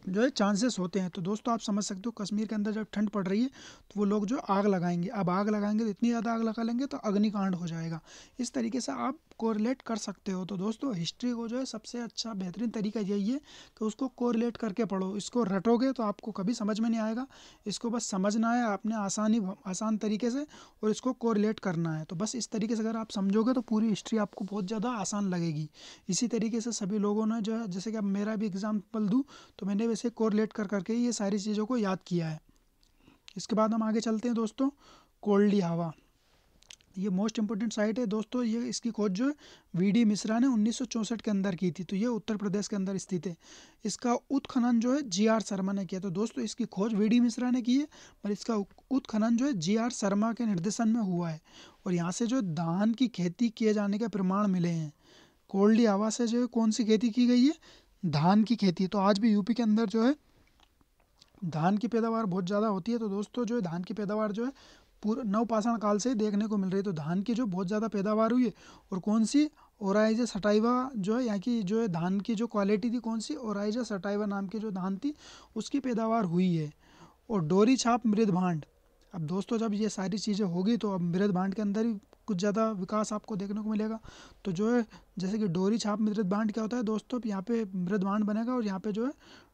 जो है चांसेस होते हैं। तो दोस्तों आप समझ सकते हो कश्मीर के अंदर जब ठंड पड़ रही है तो वो लोग जो आग लगाएंगे, अब आग लगाएंगे तो इतनी ज़्यादा आग लगा लेंगे तो अग्निकांड हो जाएगा। इस तरीके से आप कोरिलेट कर सकते हो। तो दोस्तों हिस्ट्री को जो है सबसे अच्छा बेहतरीन तरीका यही है कि उसको कोरिलेट करके पढ़ो। इसको रटोगे तो आपको कभी समझ में नहीं आएगा, इसको बस समझना है आपने आसान तरीके से, और इसको कोरिलेट करना है। तो बस इस तरीके से अगर आप समझोगे तो पूरी हिस्ट्री आपको बहुत ज़्यादा आसान लगेगी। इसी तरीके से सभी लोगों ने जो है, जैसे कि अब मेरा भी एग्जाम्पल दूँ तो मैंने वैसे कोरिलेट कर करके ये सारी चीज़ों को याद किया है। इसके बाद हम आगे चलते हैं दोस्तों, कोल्डी हवा। ये मोस्ट इंपॉर्टेंट साइट है दोस्तों। ये इसकी खोज जो वी.डी. मिश्रा ने 1964 के अंदर की थी। तो ये उत्तर प्रदेश के अंदर स्थित है। इसका उत्खनन जो है जी.आर. शर्मा ने किया। तो दोस्तों इसकी खोज वी.डी. मिश्रा ने की है, पर इसका उत्खनन जो है जी.आर. शर्मा के निर्देशन में हुआ है। और यहाँ से जो धान की खेती किए जाने के प्रमाण मिले हैं। कोल्डी हवा से जो है कौन सी खेती की गई है, धान की खेती। तो आज भी यूपी के अंदर जो है धान की पैदावार बहुत ज़्यादा होती है। तो दोस्तों जो है धान की पैदावार जो है पूरे नवपाषाण काल से ही देखने को मिल रही है। तो धान की जो बहुत ज़्यादा पैदावार हुई है, और कौन सी, ओराइजा सटाइवा जो है यहाँ की जो है धान की जो क्वालिटी थी, कौन सी, ओराइजा सटाइवा नाम की जो धान थी उसकी पैदावार हुई है। और डोरी छाप मृद भांड, अब दोस्तों जब ये सारी चीज़ें होगी तो अब मृद भांड के अंदर ही कुछ ज़्यादा विकास आपको देखने को मिलेगा। तो जो है जैसे कि डोरी छाप मृद भांड क्या होता है दोस्तों, यहाँ पे मृद भांड बनेगा और यहाँ पे जो है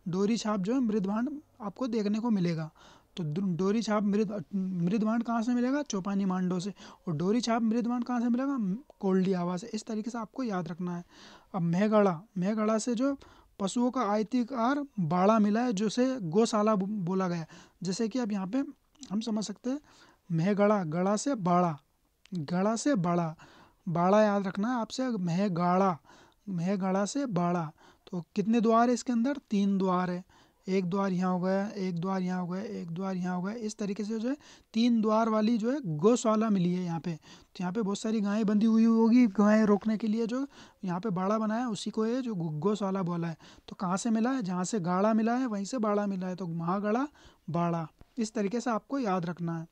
डोरी छाप जो है मृद भांड आपको देखने को मिलेगा। तो डोरी छाप मृद भांड कहाँ से मिलेगा, चौपानी मांडो से। और डोरी छाप मृद भांड कहाँ से मिलेगा, कोल्डी हवा से। इस तरीके से आपको याद रखना है। अब मेहगढ़ा से जो पशुओं का आयतिकार बाड़ा मिला है, जिसे गौशाला बोला गया। जैसे कि अब यहाँ पे हम समझ सकते हैं मेहगढ़ा, गढ़ा से बाड़ा, गढ़ा से बाड़ा, बाड़ा याद रखना है आपसे, मेहगढ़ा से बाड़ा। तो कितने द्वार है इसके अंदर, 3 द्वार है। एक द्वार यहाँ हो गया, एक द्वार यहाँ हो गया, एक द्वार यहाँ हो गया। इस तरीके से जो है 3 द्वार वाली जो है गौशाला मिली है यहाँ पे। तो यहाँ पे बहुत सारी गायें बंधी हुई होगी, गायें रोकने के लिए जो यहाँ पे बाड़ा बनाया उसी को है जो गौशाला बोला है। तो कहाँ से मिला है, जहाँ से गाड़ा मिला है वहीं से बाड़ा मिला है। तो महागढ़ा बाड़ा, इस तरीके से आपको याद रखना है।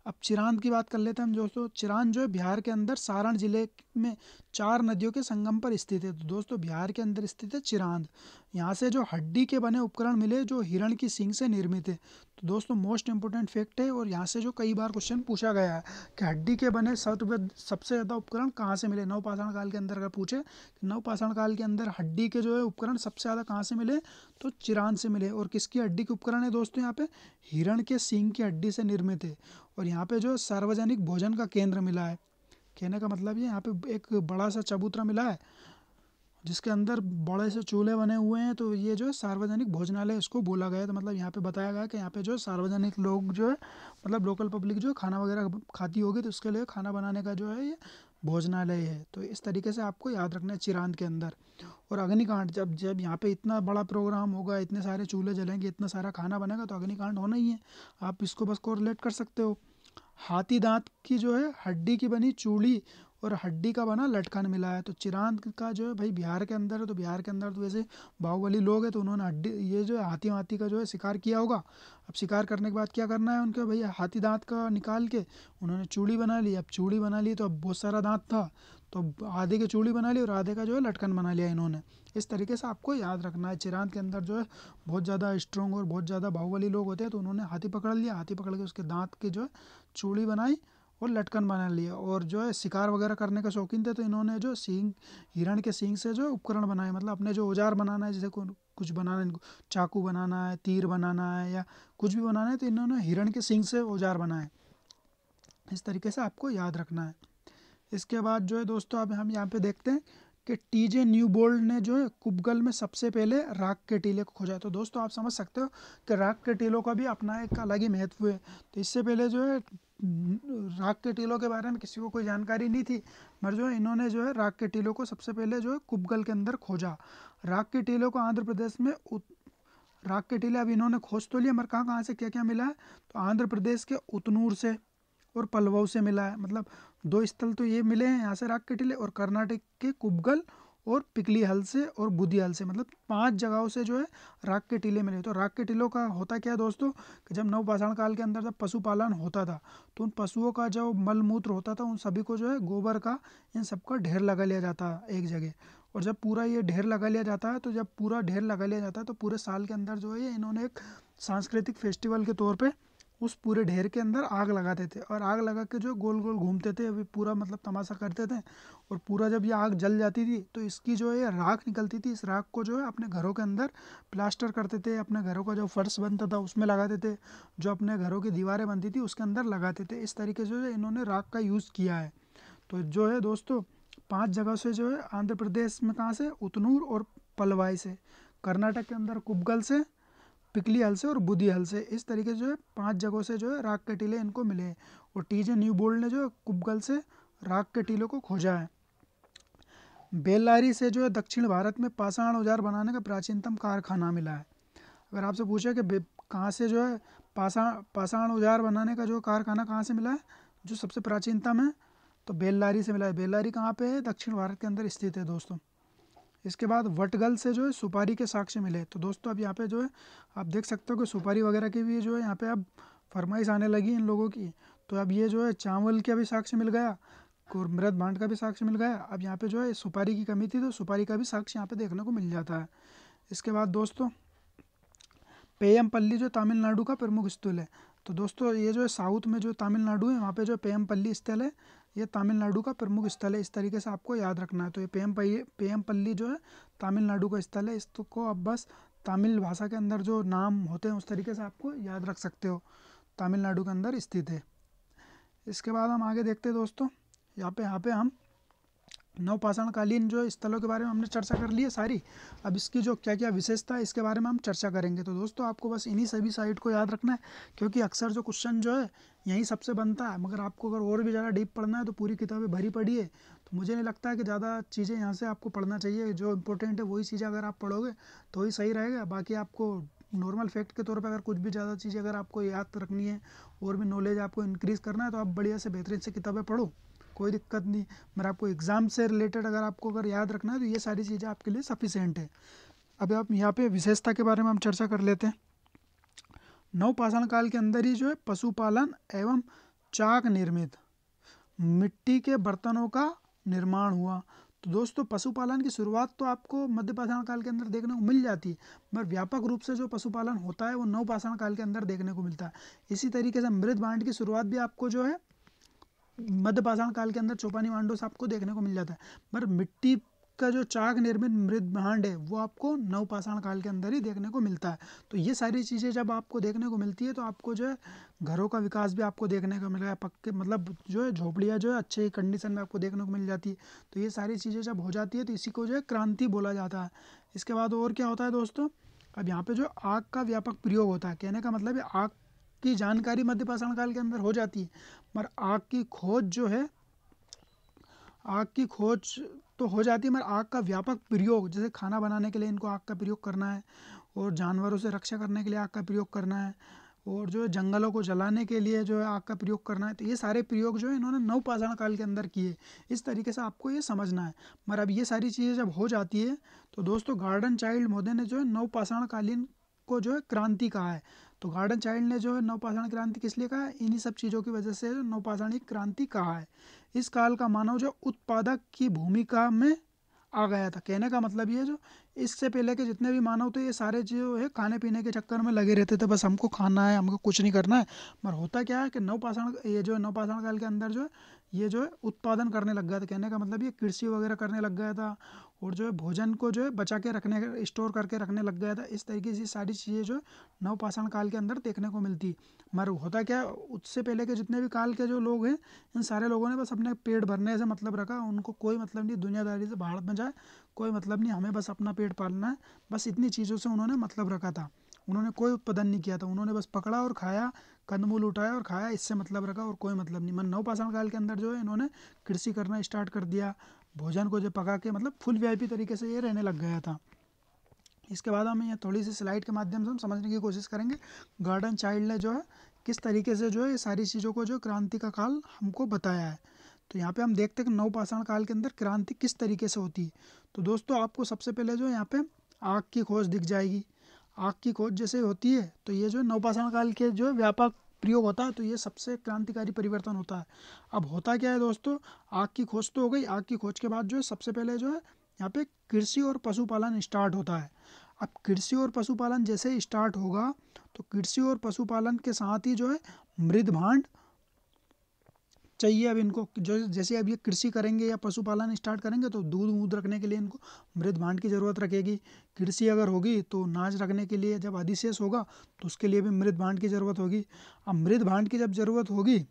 अब चिरांद की बात कर लेते हैं हम दोस्तों। चिरांद जो है बिहार के अंदर सारण जिले में 4 नदियों के संगम पर स्थित है। तो दोस्तों बिहार के अंदर स्थित है चिरांद। यहाँ से जो हड्डी के बने उपकरण मिले जो हिरण की सींग से निर्मित है। तो दोस्तों मोस्ट इंपोर्टेंट फैक्ट है, और यहाँ से जो कई बार क्वेश्चन पूछा गया है कि हड्डी के बने सबसे ज़्यादा उपकरण कहाँ से मिले नवपाषाण काल के अंदर। अगर पूछे कि नवपाषाण काल के अंदर हड्डी के जो है उपकरण सबसे ज़्यादा कहाँ से मिले, तो चिरान से मिले। और किसकी हड्डी के उपकरण है दोस्तों, यहाँ पे हिरण के सींग की हड्डी से निर्मित है। और यहाँ पे जो सार्वजनिक भोजन का केंद्र मिला है, कहने का मतलब ये यहाँ पे एक बड़ा सा चबूतरा मिला है जिसके अंदर बड़े से चूल्हे बने हुए हैं, तो ये जो है सार्वजनिक भोजनालय इसको बोला गया है। तो मतलब यहाँ पे बताया गया कि यहाँ पे जो है सार्वजनिक लोग जो है मतलब लोकल पब्लिक जो खाना वगैरह खाती होगी, तो उसके लिए खाना बनाने का जो है ये भोजनालय है। तो इस तरीके से आपको याद रखना है चिरांद के अंदर। और अग्निकांड, जब जब यहाँ पे इतना बड़ा प्रोग्राम होगा, इतने सारे चूल्हे जलेंगे, इतना सारा खाना बनेगा, तो अग्निकांड होना ही है। आप इसको बस कोरिलेट कर सकते हो। हाथी दांत की जो है हड्डी की बनी चूड़ी और हड्डी का बना लटकन मिला है। तो चिरांद का जो है भाई बिहार के अंदर है, तो बिहार के अंदर तो वैसे बाहुबली लोग हैं, तो उन्होंने हड्डी ये जो है हाथी का जो है शिकार किया होगा। अब शिकार करने के बाद क्या करना है उनके, भाई हाथी दांत का निकाल के उन्होंने चूड़ी बना ली। अब चूड़ी बना ली तो अब बहुत सारा दांत था, तो आधे की चूड़ी बना ली और आधे का जो है लटकन बना लिया इन्होंने। इस तरीके से आपको याद रखना है। चिरांद के अंदर जो है बहुत ज़्यादा स्ट्रॉन्ग और बहुत ज़्यादा बाहुबली लोग होते हैं, तो उन्होंने हाथी पकड़ लिया, हाथी पकड़ के उसके दांत की जो है चूड़ी बनाई और लटकन बना लिया। और जो है शिकार वगैरह करने का शौकीन थे, तो इन्होंने जो सींग हिरण के सींग से जो उपकरण बनाए, मतलब अपने जो औजार बनाना है, जैसे कुछ बनाना है, इनको चाकू बनाना है, तीर बनाना है या कुछ भी बनाना है, तो इन्होंने हिरण के सींग से औजार बनाए। इस तरीके से आपको याद रखना है। इसके बाद जो है दोस्तों अब हम यहाँ पे देखते हैं कि टीजे न्यूबोल्ट ने जो है कुबगल में सबसे पहले राख के टीले को खोजा। तो दोस्तों आप समझ सकते हो कि राख के टीलों का भी अपना एक अलग ही महत्व है। तो इससे पहले जो है राख के टीलों के बारे में किसी को कोई जानकारी नहीं थी, मगर जो है इन्होंने जो है राख के टीलों को सबसे पहले जो है कुबगल के अंदर खोजा। राख के टीलों को आंध्र प्रदेश में राख के टीले अब इन्होंने खोज तो लिया, मगर कहाँ कहाँ से क्या क्या मिला है, तो आंध्र प्रदेश के उतनूर से और पलवऊ से मिला है। मतलब दो स्थल तो ये मिले हैं यहाँ से राख के टीले, और कर्नाटक के कुबगल और पिकली हल से और बुद्धि हल से, मतलब 5 जगहों से जो है राख के टीले मिले। तो राख के टीलों का होता क्या है दोस्तों, कि जब नवपाषाण काल के अंदर जब पशुपालन होता था, तो उन पशुओं का जो मल मूत्र होता था, उन सभी को जो है गोबर का इन सबका ढेर लगा लिया जाता है एक जगह। और जब पूरा ये ढेर लगा लिया जाता है, तो जब पूरा ढेर लगा लिया जाता है, तो पूरे साल के अंदर जो है ये इन्होंने एक सांस्कृतिक फेस्टिवल के तौर पे उस पूरे ढेर के अंदर आग लगाते थे, और आग लगा के जो गोल गोल घूमते थे, अभी पूरा मतलब तमाशा करते थे। और पूरा जब ये आग जल जाती थी, तो इसकी जो है राख निकलती थी, इस राख को जो है अपने घरों के अंदर प्लास्टर करते थे, अपने घरों का जो फर्श बनता था उसमें लगाते थे, जो अपने घरों की दीवारें बनती थी उसके अंदर लगाते थे। इस तरीके से जो है इन्होंने राख का यूज़ किया है। तो जो है दोस्तों 5 जगह से जो है आंध्र प्रदेश में कहाँ से, उतनूर और पलवाई से, कर्नाटक के अंदर कुबगल से, पिकली हल से और बुद्धि हल से, इस तरीके से जो है 5 जगहों से जो है राख के टीले इनको मिले हैं। और टीजे न्यूबोल्ट ने जो है कुबगल से राख के टीलों को खोजा है। बेल्लारी से जो है दक्षिण भारत में पाषाण औजार बनाने का प्राचीनतम कारखाना मिला है। अगर आपसे पूछे कि कहाँ से जो है पाषाण औजार बनाने का जो कारखाना कहाँ से मिला है, जो सबसे प्राचीनतम है, तो बेल्लारी से मिला है। बेल्लारी कहाँ पे है, दक्षिण भारत के अंदर स्थित है दोस्तों। इसके बाद वटगल से जो है सुपारी के साक्ष्य मिले। तो दोस्तों अब यहाँ पे जो है आप देख सकते हो कि सुपारी वगैरह की भी जो है यहाँ पे अब फरमाइश आने लगी इन लोगों की। तो अब ये जो है चावल का भी साक्ष्य मिल गया और मृद भांड का भी साक्ष्य मिल गया। अब यहाँ पे जो है सुपारी की कमी थी, तो सुपारी का भी साक्ष्य यहाँ पे देखने को मिल जाता है। इसके बाद दोस्तों पेयमपल्ली जो तमिलनाडु का प्रमुख स्थल है। तो दोस्तों ये जो है साउथ में जो तमिलनाडु है, वहाँ पे जो पेयमपल्ली स्थल है, ये तमिलनाडु का प्रमुख स्थल है। इस तरीके से आपको याद रखना है। तो ये पेयमपल्ली जो है तमिलनाडु का स्थल है। इसको अब बस तमिल भाषा के अंदर जो नाम होते हैं उस तरीके से आपको याद रख सकते हो, तमिलनाडु के अंदर स्थित है। इसके बाद हम आगे देखते हैं दोस्तों, यहाँ पे हम नवपाषाणकालीन जो स्थलों के बारे में हमने चर्चा कर ली है सारी। अब इसकी जो क्या क्या विशेषता है इसके बारे में हम चर्चा करेंगे। तो दोस्तों आपको बस इन्हीं सभी साइट को याद रखना है, क्योंकि अक्सर जो क्वेश्चन जो है यहीं सबसे बनता है। मगर आपको अगर और भी ज़्यादा डीप पढ़ना है तो पूरी किताबें भरी पड़ी है, तो मुझे नहीं लगता है कि ज़्यादा चीज़ें यहाँ से आपको पढ़ना चाहिए। जो इंपॉर्टेंट है वही चीज़ें अगर आप पढ़ोगे तो ही सही रहेगा। बाकी आपको नॉर्मल फैक्ट के तौर पर अगर कुछ भी ज़्यादा चीज़ें अगर आपको याद रखनी है और भी नॉलेज आपको इंक्रीज़ करना है, तो आप बढ़िया से बेहतरीन से किताबें पढ़ो, कोई दिक्कत नहीं। मगर आपको एग्ज़ाम से रिलेटेड अगर याद रखना है तो ये सारी चीज़ें आपके लिए सफिशिएंट है। अब आप यहाँ पे विशेषता के बारे में हम चर्चा कर लेते हैं। नवपाषाण काल के अंदर ही जो है पशुपालन एवं चाक निर्मित मिट्टी के बर्तनों का निर्माण हुआ। तो दोस्तों पशुपालन की शुरुआत तो आपको मध्य पाषाण काल के अंदर देखने को मिल जाती है, मगर व्यापक रूप से जो पशुपालन होता है वो नव पाषाण काल के अंदर देखने को मिलता है। इसी तरीके से मृद भांड की शुरुआत भी आपको जो है मध्य पाषाण काल के अंदर चौपानी भांडों से आपको देखने को मिल जाता है, मगर मिट्टी का जो चाक निर्मित मृद भांड है वो आपको नव पाषाण काल के अंदर ही देखने को मिलता है। तो ये सारी चीज़ें जब आपको देखने को मिलती है तो आपको जो है घरों का विकास भी आपको देखने को मिलेगा, पक्के मतलब जो है झोपड़ियाँ जो है अच्छे कंडीशन में आपको देखने को मिल जाती है। तो ये सारी चीज़ें जब हो जाती है तो इसी को जो है क्रांति बोला जाता है। इसके बाद और क्या होता है दोस्तों, अब यहाँ पे जो आग का व्यापक प्रयोग होता है, कहने का मतलब है आग की जानकारी मध्य पाषाण काल के अंदर हो जाती है, मगर आग की खोज जो है, आग की खोज तो हो जाती है, मगर आग का व्यापक प्रयोग, जैसे खाना बनाने के लिए इनको आग का प्रयोग करना है, और जानवरों से रक्षा करने के लिए आग का प्रयोग करना है, और जो है जंगलों को जलाने के लिए जो है आग का प्रयोग करना है। तो ये सारे प्रयोग जो है इन्होंने नव पाषाण काल के अंदर किए। इस तरीके से आपको ये समझना है। मगर अब ये सारी चीज़ें जब हो जाती है तो दोस्तों गार्डन चाइल्ड महोदय ने जो है नव पाषाण कालीन को जो है क्रांति कहा है। तो गार्डन चाइल्ड ने जो है नवपाषाण क्रांति किस लिए कहा है, इन्हीं सब चीज़ों की वजह से नवपाषाणिक क्रांति कहा है। इस काल का मानव जो उत्पादक की भूमिका में आ गया था। कहने का मतलब ये जो इससे पहले के जितने भी मानव थे ये सारे जो है खाने पीने के चक्कर में लगे रहते थे, बस हमको खाना है, हमको कुछ नहीं करना है। मगर होता क्या है कि नवपाषाण ये जो नवपाषाण काल के अंदर जो है ये जो है उत्पादन करने लग गया था। कहने का मतलब ये कृषि वगैरह करने लग गया था, और जो है भोजन को जो है बचा के रखने, स्टोर करके रखने लग गया था। इस तरीके से सारी चीज़ें जो है नवपाषाण काल के अंदर देखने को मिलती। मगर होता क्या है, उससे पहले के जितने भी काल के जो लोग हैं इन सारे लोगों ने बस अपने पेट भरने से मतलब रखा, उनको कोई मतलब नहीं दुनियादारी से बाहर में जाए, कोई मतलब नहीं, हमें बस अपना पेट पालना है, बस इतनी चीज़ों से उन्होंने मतलब रखा था। उन्होंने कोई उत्पादन नहीं किया था, उन्होंने बस पकड़ा और खाया, कंदमूल उठाया और खाया, इससे मतलब रखा और कोई मतलब नहीं। मन नवपाषाण काल के अंदर जो है इन्होंने कृषि करना स्टार्ट कर दिया, भोजन को जो पका के मतलब फुल वीआईपी तरीके से ये रहने लग गया था। इसके बाद हम ये थोड़ी सी स्लाइड के माध्यम से हम समझने की कोशिश करेंगे गार्डन चाइल्ड ने जो है किस तरीके से जो है ये सारी चीज़ों को जो क्रांति का काल हमको बताया है। तो यहाँ पे हम देखते हैं कि नवपाषाण काल के अंदर क्रांति किस तरीके से होती है। तो दोस्तों आपको सबसे पहले जो यहाँ पे आग की खोज दिख जाएगी। आग की खोज जैसे होती है तो ये जो नवपाषाण काल के जो व्यापक प्रयोग होता है, तो ये सबसे क्रांतिकारी परिवर्तन होता है। अब होता क्या है दोस्तों, आग की खोज तो हो गई, आग की खोज के बाद जो है सबसे पहले जो है यहाँ पे कृषि और पशुपालन स्टार्ट होता है। अब कृषि और पशुपालन जैसे ही स्टार्ट होगा तो कृषि और पशुपालन के साथ ही जो है मृद भांड चाहिए। अब इनको जो जैसे अब ये कृषि करेंगे या पशुपालन स्टार्ट करेंगे तो दूध वूध रखने के लिए इनको मृद भांड की ज़रूरत रखेगी। कृषि अगर होगी तो अनाज रखने के लिए जब अधिशेष होगा तो उसके लिए भी मृद भांड की ज़रूरत होगी। अब मृद भांड की जब ज़रूरत होगी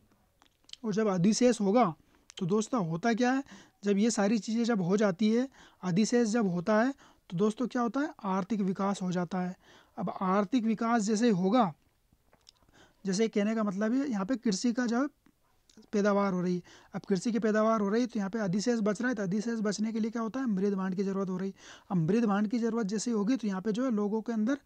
और जब अधिशेष होगा तो दोस्तों होता क्या है, जब ये सारी चीज़ें जब हो जाती है, अधिशेष जब होता है तो दोस्तों क्या होता है, आर्थिक विकास हो जाता है। अब आर्थिक विकास जैसे होगा, जैसे कहने का मतलब है यहाँ पे कृषि का जो पैदावार हो रही है, अब कृषि की पैदावार हो रही है तो यहाँ पे अधिशेष बच रहा है, तो अधिशेष बचने के लिए क्या होता है, मृद भांड की ज़रूरत हो रही है। अब मृद भांड की ज़रूरत जैसे होगी तो यहाँ पे जो है लोगों के अंदर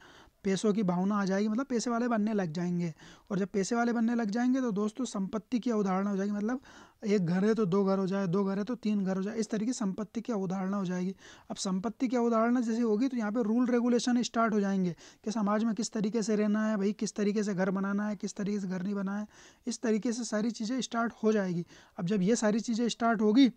पैसों की भावना आ जाएगी, मतलब पैसे वाले बनने लग जाएंगे। और जब पैसे वाले बनने लग जाएंगे तो दोस्तों संपत्ति की अवधारणा हो जाएगी, मतलब एक घर है तो दो घर हो जाए, दो घर है तो तीन घर हो जाए, इस तरीके संपत्ति की अवधारणा हो जाएगी। अब संपत्ति की अवधारणा जैसे होगी तो यहाँ पे रूल रेगुलेशन स्टार्ट हो जाएंगे कि समाज में किस तरीके से रहना है, भाई किस तरीके से घर बनाना है, किस तरीके से घर नहीं बनाना है, इस तरीके से सारी चीज़ें स्टार्ट हो जाएगी। अब जब ये सारी चीज़ें स्टार्ट होगी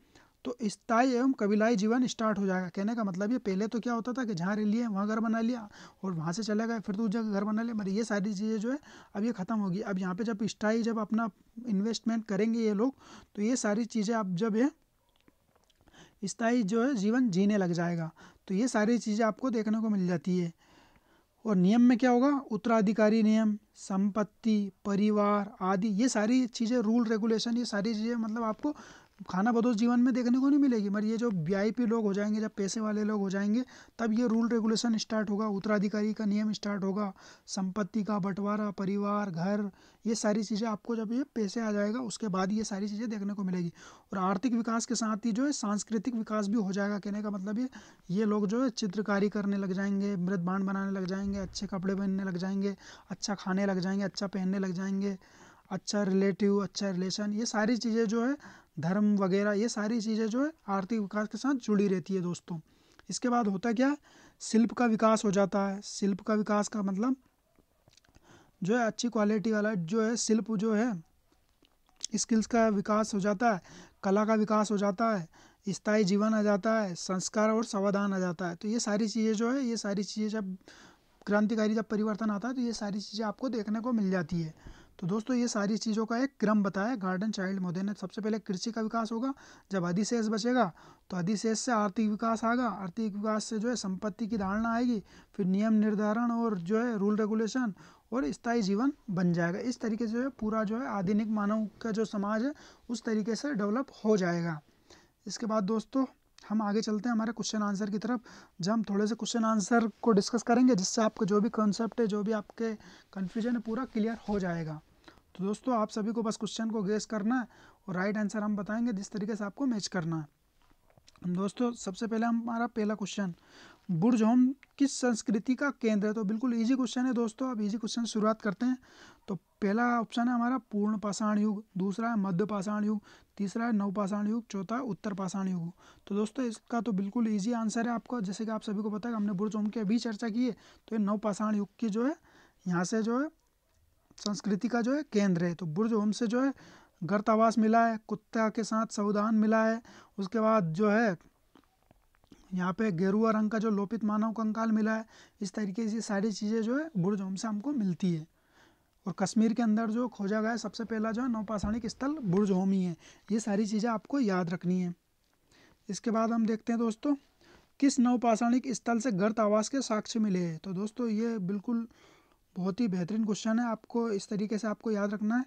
तो स्थायी एवं कबीलाई जीवन स्टार्ट हो जाएगा। कहने का मतलब ये पहले तो क्या होता था कि जहाँ रह लिए वहाँ घर बना लिया और वहाँ से चले गए, फिर दूसरी जगह घर बना लिया, मगर ये सारी चीज़ें जो है अब ये ख़त्म होगी। अब यहाँ पे जब स्थायी जब अपना इन्वेस्टमेंट करेंगे ये लोग तो ये सारी चीज़ें अब जब ये स्थायी जो है जीवन जीने लग जाएगा, तो ये सारी चीज़ें आपको देखने को मिल जाती है। और नियम में क्या होगा, उत्तराधिकारी नियम, संपत्ति, परिवार आदि ये सारी चीज़ें, रूल रेगुलेशन, ये सारी चीज़ें मतलब आपको खाना बदोश जीवन में देखने को नहीं मिलेगी। मगर ये जो वीआईपी लोग हो जाएंगे, जब पैसे वाले लोग हो जाएंगे, तब ये रूल रेगुलेशन स्टार्ट होगा, उत्तराधिकारी का नियम स्टार्ट होगा, संपत्ति का बंटवारा, परिवार, घर, ये सारी चीज़ें आपको जब ये पैसे आ जाएगा उसके बाद ये सारी चीज़ें देखने को मिलेगी। और आर्थिक विकास के साथ ही जो है सांस्कृतिक विकास भी हो जाएगा। कहने का मतलब ये लोग जो है चित्रकारी करने लग जाएंगे, मृद भांड बनाने लग जाएंगे, अच्छे कपड़े पहनने लग जाएंगे, अच्छा खाने लग जाएंगे, अच्छा पहनने लग जाएंगे, अच्छा रिलेटिव, अच्छा रिलेशन, ये सारी चीज़ें जो है धर्म वगैरह, ये सारी चीज़ें जो है आर्थिक विकास के साथ जुड़ी रहती है दोस्तों। इसके बाद होता क्या, शिल्प का विकास हो जाता है। शिल्प का विकास का मतलब जो है अच्छी क्वालिटी वाला जो है शिल्प जो है स्किल्स का विकास हो जाता है, कला का विकास हो जाता है। स्थायी जीवन आ जाता है, संस्कार और समाधान आ जाता है। तो ये सारी चीज़ें जो है, ये सारी चीज़ें जब क्रांतिकारी जब परिवर्तन आता है तो ये सारी चीज़ें आपको देखने को मिल जाती है। तो दोस्तों ये सारी चीज़ों का एक क्रम बताया गार्डन चाइल्ड मोदी ने। सबसे पहले कृषि का विकास होगा, जब अधिशेष बचेगा तो अधिशेष से आर्थिक विकास आएगा, आर्थिक विकास से जो है संपत्ति की धारणा आएगी, फिर नियम निर्धारण और जो है रूल रेगुलेशन और स्थायी जीवन बन जाएगा। इस तरीके से जो है पूरा जो है आधुनिक मानव का जो समाज है उस तरीके से डेवलप हो जाएगा। इसके बाद दोस्तों हम आगे चलते हैं हमारे क्वेश्चन आंसर की तरफ, जब हम थोड़े से क्वेश्चन आंसर को डिस्कस करेंगे जिससे आपका जो भी कॉन्सेप्ट है, जो भी आपके कन्फ्यूजन है, पूरा क्लियर हो जाएगा। तो दोस्तों आप सभी को बस क्वेश्चन को गेस करना है और राइट आंसर हम बताएंगे जिस तरीके से आपको मैच करना है। दोस्तों सबसे पहले हमारा पहला क्वेश्चन, बुर्ज होम किस संस्कृति का केंद्र है? तो बिल्कुल इजी क्वेश्चन है दोस्तों। अब इजी क्वेश्चन से शुरुआत करते हैं। तो पहला ऑप्शन है हमारा पूर्ण पाषाण युग, दूसरा है मध्य पाषाण युग, तीसरा है नवपाषाण युग, चौथा है उत्तर पाषाण युग। तो दोस्तों इसका तो बिल्कुल इजी आंसर है आपको, जैसे कि आप सभी को पता है हमने बुर्ज होम की अभी चर्चा की है। तो ये नवपाषाण युग की जो है यहाँ से जो है संस्कृति का जो है केंद्र है। तो बुर्ज होम से जो है गर्तावास मिला है, कुत्ता के साथ संविधान मिला है, उसके बाद जो है यहाँ पे गेरुआ रंग का जो लोपित मानव कंकाल मिला है। इस तरीके से सारी चीज़ें जो है बुर्ज होम से हमको मिलती है। और कश्मीर के अंदर जो खोजा गया है सबसे पहला जो है नवपाषाणिक स्थल बुर्ज होम ही है। ये सारी चीज़ें आपको याद रखनी है। इसके बाद हम देखते हैं दोस्तों, किस नवपाषाणिक स्थल से गर्त आवास के साक्ष्य मिले हैं? तो दोस्तों ये बिल्कुल बहुत ही बेहतरीन क्वेश्चन है, आपको इस तरीके से आपको याद रखना है।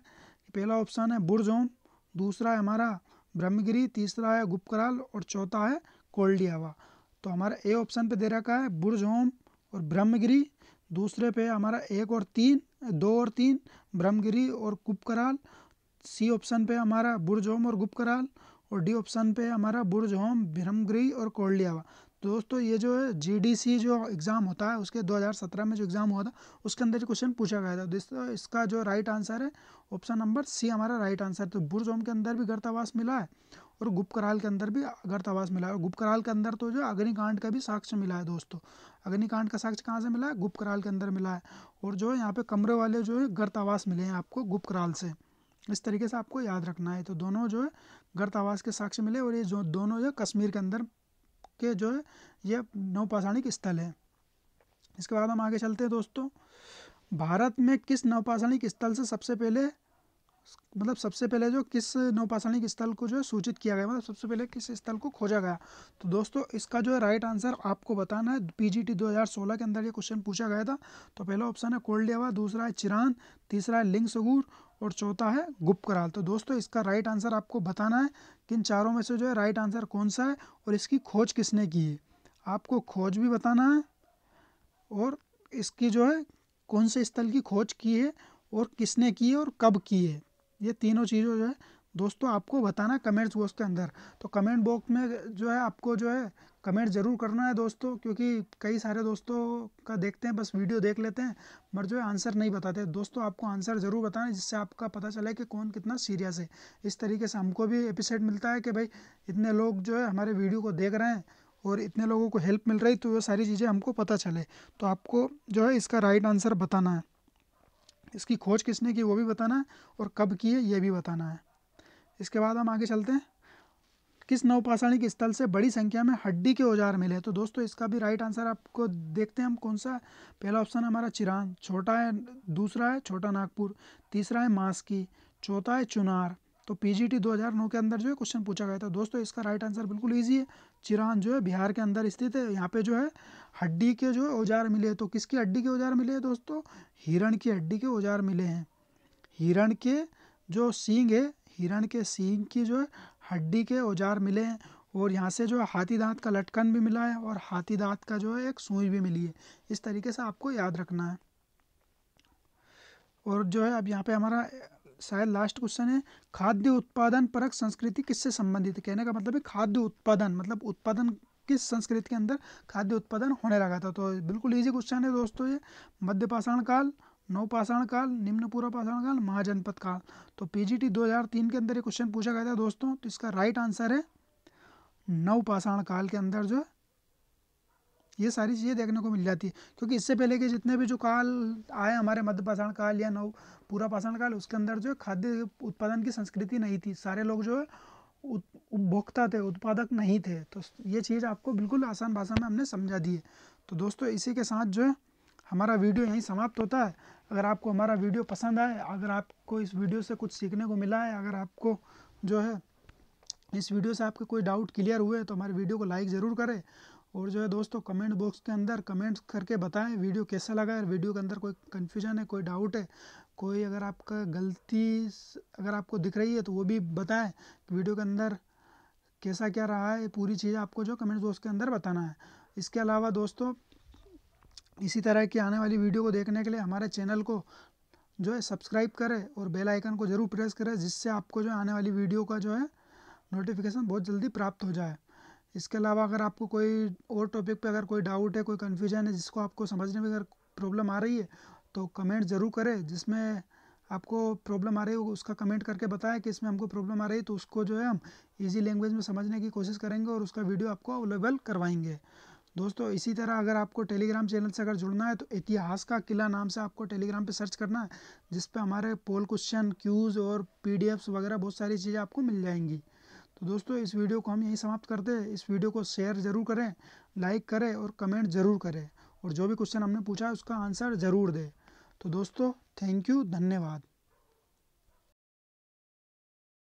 पहला ऑप्शन है बुर्ज होम, दूसरा है हमारा ब्रह्मगिरी, तीसरा है गुप्तकाल और चौथा है कोल्डियावा। तो हमारा ए ऑप्शन पे दे रखा है बुर्ज होम और ब्रह्मगिरी, दूसरे पे हमारा एक और तीन, दो और तीन ब्रह्मगिरी और गुप्तकाल, सी ऑप्शन पे हमारा बुर्ज होम और गुप्तकाल, और डी ऑप्शन पे हमारा बुर्ज होम, ब्रह्मगिरी और कोल्डियावा। तो दोस्तों ये जो है जीडीसी जो एग्ज़ाम होता है उसके 2017 में जो एग्ज़ाम हुआ था उसके अंदर क्वेश्चन पूछा गया था। दोस्तों इसका जो राइट आंसर है ऑप्शन नंबर सी हमारा राइट आंसर। तो बुर्ज होम के अंदर भी गर्तावास मिला है और गुप्तकाल के अंदर भी गर्तावास मिला है। और गुप्तकाल के अंदर तो जो अग्निकांड का भी साक्ष्य मिला है दोस्तों। अग्निकांड का साक्ष्य कहाँ से मिला है? गुप्तकाल के अंदर मिला है। और जो है यहाँ पे कमरे वाले जो है गर्तावास मिले हैं आपको गुप्तकाल से। इस तरीके से आपको याद रखना है। तो दोनों जो है गर्तावास के साक्ष्य मिले और ये जो दोनों जो कश्मीर के अंदर के जो है ये नवपाषाणिक स्थल है। इसके बाद हम आगे चलते हैं दोस्तों, भारत में किस नवपाषाणिक स्थल से सबसे पहले सबसे पहले जो किस नवपाषाणिक स्थल को जो है सूचित किया गया, मतलब सबसे पहले किस स्थल को खोजा गया? तो दोस्तों इसका जो है राइट आंसर आपको बताना है। पीजीटी 2016 के अंदर ये क्वेश्चन पूछा गया था। तो पहला ऑप्शन है कोल्डियावा, दूसरा है चिरान, तीसरा है लिंगसुगुर और चौथा है गुप्तकाल। तो दोस्तों इसका राइट आंसर आपको बताना है कि इन चारों में से जो है राइट आंसर कौन सा है और इसकी खोज किसने की है। आपको खोज भी बताना है और इसकी जो है कौन से स्थल की खोज की है और किसने की है और कब की है। ये तीनों चीज़ों जो है दोस्तों आपको बताना है कमेंट्स बॉक्स के अंदर। तो कमेंट बॉक्स में जो है आपको जो है कमेंट ज़रूर करना है दोस्तों, क्योंकि कई सारे दोस्तों का देखते हैं बस वीडियो देख लेते हैं मगर जो है आंसर नहीं बताते। दोस्तों आपको आंसर ज़रूर बताना है जिससे आपका पता चले कि कौन कितना सीरियस है। इस तरीके से हमको भी एपिसोड मिलता है कि भाई इतने लोग जो है हमारे वीडियो को देख रहे हैं और इतने लोगों को हेल्प मिल रही, तो वो सारी चीज़ें हमको पता चले। तो आपको जो है इसका राइट आंसर बताना है, इसकी खोज किसने की वो भी बताना है और कब की है ये भी बताना है। इसके बाद हम आगे चलते हैं, किस नवपाषाणिक स्थल से बड़ी संख्या में हड्डी के औजार मिले? तो दोस्तों इसका भी राइट आंसर आपको देखते हैं हम कौन सा। पहला ऑप्शन है हमारा चिरान, छोटा है दूसरा है छोटा नागपुर, तीसरा है मास्की, चौथा है चुनार। तो पीजीटी 2009 के अंदर जो है क्वेश्चन पूछा गया था। दोस्तों इसका राइट आंसर बिल्कुल ईजी है, चिरान जो है बिहार के अंदर स्थित है। यहाँ पे जो है हड्डी के जो है औजार मिले हैं। तो किसकी हड्डी के औजार मिले हैं दोस्तों? हिरण की हड्डी के औजार मिले हैं। हिरण के जो सींग है, हिरण के सींग की जो है हड्डी के औजार मिले हैं। और यहाँ से जो है हाथी दांत का लटकन भी मिला है और हाथी दांत का जो है एक सुई भी मिली है। इस तरीके से आपको याद रखना है। और जो है अब यहाँ पे हमारा शायद लास्ट क्वेश्चन है, खाद्य उत्पादन परक संस्कृति किससे संबंधित है? कहने का मतलब है खाद्य उत्पादन, मतलब उत्पादन किस संस्कृति के अंदर खाद्य उत्पादन होने लगा था। तो बिल्कुल इजी क्वेश्चन है दोस्तों ये, मध्य पाषाण काल, नवपाषाण काल, निम्न पूर्व पाषाण काल, महाजनपद काल। तो पीजीटी 2003 के अंदर ये क्वेश्चन पूछा गया था दोस्तों। तो इसका राइट आंसर है नवपाषाण काल के अंदर जो ये सारी चीज़ें देखने को मिल जाती है, क्योंकि इससे पहले के जितने भी जो काल आए हमारे मध्य पाषाण काल या नव पूरा पाषाण काल, उसके अंदर जो है खाद्य उत्पादन की संस्कृति नहीं थी। सारे लोग जो है उपभोक्ता थे, उत्पादक नहीं थे। तो ये चीज़ आपको बिल्कुल आसान भाषा में हमने समझा दी है। तो दोस्तों इसी के साथ जो है हमारा वीडियो यहीं समाप्त होता है। अगर आपको हमारा वीडियो पसंद आए, अगर आपको इस वीडियो से कुछ सीखने को मिला है, अगर आपको जो है इस वीडियो से आपके कोई डाउट क्लियर हुए तो हमारे वीडियो को लाइक ज़रूर करें। और जो है दोस्तों कमेंट बॉक्स के अंदर कमेंट्स करके बताएं वीडियो कैसा लगा है, वीडियो के अंदर कोई कन्फ्यूजन है, कोई डाउट है, कोई अगर आपका गलती अगर आपको दिख रही है तो वो भी बताएं कि वीडियो के अंदर कैसा क्या रहा है। पूरी चीज़ आपको जो कमेंट बॉक्स के अंदर बताना है। इसके अलावा दोस्तों इसी तरह की आने वाली वीडियो को देखने के लिए हमारे चैनल को जो है सब्सक्राइब करें और बेल आइकन को ज़रूर प्रेस करें, जिससे आपको जो आने वाली वीडियो का जो है नोटिफिकेशन बहुत जल्दी प्राप्त हो जाए। इसके अलावा अगर आपको कोई और टॉपिक पे अगर कोई डाउट है, कोई कन्फ्यूजन है, जिसको आपको समझने में अगर प्रॉब्लम आ रही है तो कमेंट ज़रूर करें। जिसमें आपको प्रॉब्लम आ रही हो उसका कमेंट करके बताएं कि इसमें हमको प्रॉब्लम आ रही है, तो उसको जो है हम ईजी लैंग्वेज में समझने की कोशिश करेंगे और उसका वीडियो आपको अवेलेबल करवाएंगे। दोस्तों इसी तरह अगर आपको टेलीग्राम चैनल से अगर जुड़ना है तो इतिहास का किला नाम से आपको टेलीग्राम पे सर्च करना है, जिस पे हमारे पोल क्वेश्चन, क्यूज़ और पीडीएफ्स वगैरह बहुत सारी चीज़ें आपको मिल जाएंगी। तो दोस्तों इस वीडियो को हम यहीं समाप्त करते हैं। इस वीडियो को शेयर ज़रूर करें, लाइक करें और कमेंट ज़रूर करें, और जो भी क्वेश्चन हमने पूछा है उसका आंसर ज़रूर दें। तो दोस्तों थैंक यू, धन्यवाद।